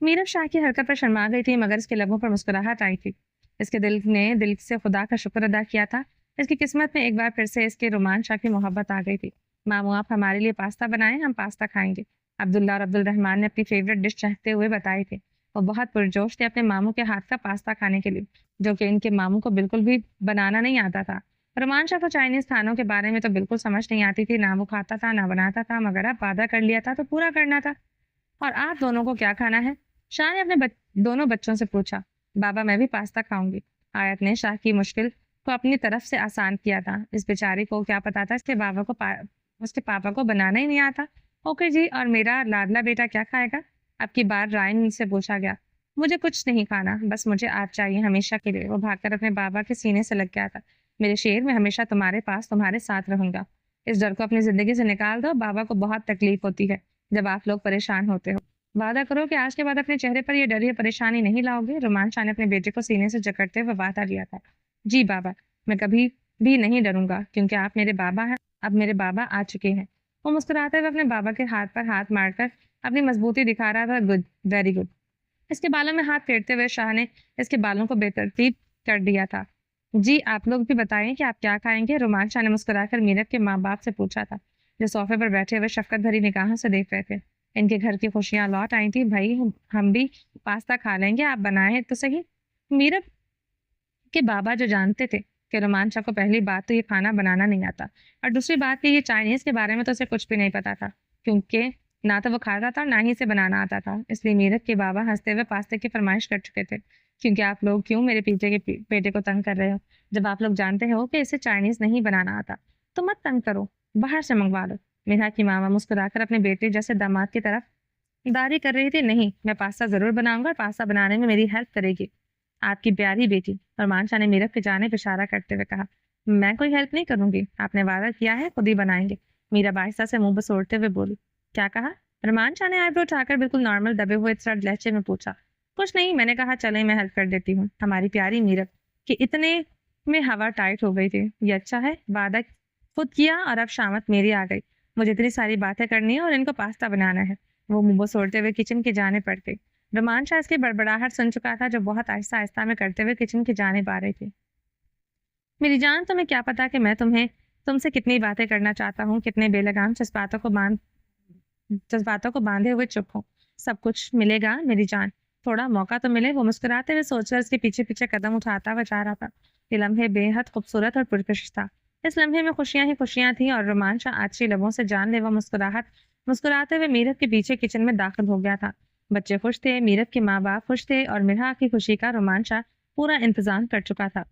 میرب شاہ کی حرکت پر شرما گئی تھی مگر اس کے لبوں پر مسکراہٹ آئی تھی. اس کے دل نے دل سے خدا کا شکر ادا کیا تھا. اس کی قسمت میں ایک بار پھر سے اس کے رومان شاہ کی محبت آ گئی تھی. ماموں آپ ہمارے لیے پاستا بنائیں, ہم پاستا کھائیں گے. عبداللہ اور عبد الرحمن نے اپنی فیوریٹ ڈش چاہتے ہوئے بتائی تھی. وہ بہت پرجوش تھے اپنے ماموں کے ہاتھ کا پاستا کھانے کے لیے, جو کہ ان کے ماموں کو بالکل بھی بنانا نہیں آتا تھا. رومان شاہ کو چائنیز کھانوں کے بارے میں تو بالکل سمجھ نہیں آتی تھی, نہ وہ کھاتا تھا نہ بناتا تھا, مگر اب وعدہ کر لیا تھا تو پورا کرنا تھا. اور آپ دونوں کو کیا کھانا ہے؟ شاہ نے اپنے دونوں بچوں سے پوچھا. بابا میں بھی پاستا کھاؤں گی. آیت نے شاہ کی مشکل کو اپنی طرف سے آسان کیا تھا. اس بیچاری کو کیا پتا تھا اس کے پاپا کو بنانا ہی نہیں آتا. اوکے جی, اور میرا لاڈلا بیٹا کیا کھائے گا؟ اب کی بار رائن سے پوچھا گیا. مجھے کچھ نہیں کھانا, بس مجھے آپ چاہیے ہمیشہ کے لیے. وہ بھاگ کر اپنے بابا کے سینے سے لگ گیا تھا. میرے شیر, میں ہمیشہ تمہارے پاس تمہارے ساتھ رہوں گا. اس ڈر کو اپنی زندگی سے نکال دو. بابا کو بہت تکلیف ہوتی ہے جب آپ لوگ پریشان ہوتے ہو. وعدہ کرو کہ آج کے بعد اپنے چہرے پر یہ ڈر یا پریشانی نہیں لاؤ گے. رومان شاہ نے اپنے بیٹے کو سینے سے جکڑتے ہوئے وعدہ لیا تھا. جی بابا, میں کبھی بھی نہیں ڈروں گا کیونکہ آپ میرے بابا ہیں. اب میرے بابا آ چکے ہیں. وہ مسکراتے ہوئے اپنے بابا کے ہاتھ پر ہاتھ مار کر اپنی مضبوطی دکھا رہا تھا. Good, very good. اس کے بالوں میں ہاتھ پھیرتے ہوئے شاہ نے اس کے بالوں کو بے ترتیب کر دیا تھا. جی آپ لوگ بھی بتائیں کہ آپ کیا کھائیں گے؟ رومان شاہ نے مسکرا کر میرب کے ماں باپ سے پوچھا تھا, جو صوفے پر بیٹھے ہوئے شفقت بھری نگاہوں سے دیکھ رہے تھے. ان کے گھر کی خوشیاں لوٹ آئی تھی. بھائی ہم بھی پاستا کھا لیں گے, آپ بنائیں تو صحیح. میرب کے بابا جو جانتے تھے کہ رومان شاہ کو پہلی بات تو یہ کھانا بنانا نہیں آتا, اور دوسری بات کہ یہ چائنیز کے بارے میں تو اسے کچھ بھی نہیں پتا تھا, کیونکہ نہ تو وہ کھاتا تھا نہ ہی اسے بنانا آتا تھا. اس لیے میرب کے بابا ہنستے ہوئے پاستے کی فرمائش کر چکے تھے. کیونکہ آپ لوگ کیوں میرے بیٹے کو تنگ کر رہے ہو؟ جب آپ لوگ جانتے ہو کہ اسے چائنیز نہیں بنانا آتا تو مت تنگ کرو, باہر سے منگوا لو. میرا کی ماما مسکرا کر اپنے بیٹے جیسے داماد کی طرف داری کر رہی تھی. نہیں, میں پاستا ضرور بناؤں گا, اور پاستا بنانے میں میری ہیلپ کرے گی آپ کی پیاری بیٹی. رومان شاہ نے میرب کی جانب اشارہ کرتے ہوئے کہا. میں کوئی ہیلپ نہیں کروں گی, آپ نے وعدہ کیا ہے خود ہی بنائیں گے. میرا آہستہ سے منہ بسوڑتے ہوئے بولی. کیا کہا؟ رومان شاہ نے آئی برو اٹھا کر بالکل نارمل دبے ہوئے سرد لہجے میں پوچھا. کچھ نہیں, میں نے کہا چلیں میں ہیلپ کر دیتی ہوں. ہماری پیاری میرب کہ اتنے میں ہوا ٹائٹ ہو گئی تھی. یہ اچھا ہے, وعدہ خود کیا اور اب شامت میری آ گئی. مجھے اتنی ساری باتیں کرنی ہے اور ان کو پاستا بنانا ہے. وہ منہ بسوڑتے ہوئے کچن کی جانب پڑ گئی. رومان شاہ اس کی بڑبڑاہٹ سن چکا تھا, جو بہت آہستہ آہستہ میں کرتے ہوئے کچن کی جانب آ رہی تھی. میری جان, تمہیں کیا پتا کہ میں تم سے کتنی باتیں کرنا چاہتا ہوں, کتنے بے لگام جذباتوں کو باندھے ہوئے چپ ہوں. سب کچھ ملے گا میری جان, تھوڑا موقع تو ملے. وہ مسکراتے ہوئے سوچ کر اس کے پیچھے پیچھے قدم اٹھاتا ہوا جا رہا تھا. یہ لمحے بے حد خوبصورت اور پرکشش تھا. اس لمحے میں خوشیاں ہی خوشیاں تھیں, اور رومان شاہ آچھی لبوں سے جان لیوا مسکراتے ہوئے میرب کے پیچھے کچن میں داخل ہو گیا تھا. بچے خوش تھے, میرب کے ماں باپ خوش تھے, اور مرحا کی خوشی کا رومان شاہ پورا انتظام کر چکا تھا.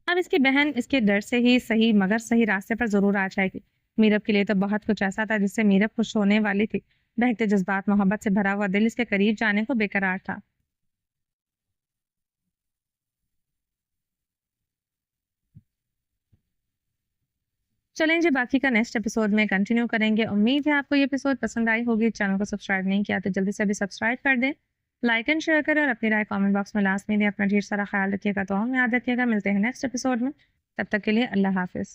اب اس کی بہن اس کے ڈر سے ہی صحیح مگر صحیح راستے پر ضرور آ جائے گی. میرب کے لیے تو بہت کچھ ایسا تھا جس سے میرب خوش ہونے والی تھی. بہتے جذبات, محبت سے بھرا ہوا دل اس کے قریب جانے کو بے قرار تھا. چلیں جی, باقی کا نیکسٹ ایپیسوڈ میں کنٹینیو کریں گے. امید ہے آپ کو یہ ایپیسوڈ پسند آئی ہوگی. چینل کو سبسکرائب نہیں کیا تو جلدی سے ابھی سبسکرائب کر دیں, لائک اینڈ شیئر کریں, اور اپنی رائے کامنٹ باکس میں لازمی دیں. اپنا ڈھیر سارا خیال رکھیے گا. تو ہم یاد رکھیے گا, ملتے ہیں نیکسٹ ایپیسوڈ میں. تب تک کے لیے اللہ حافظ.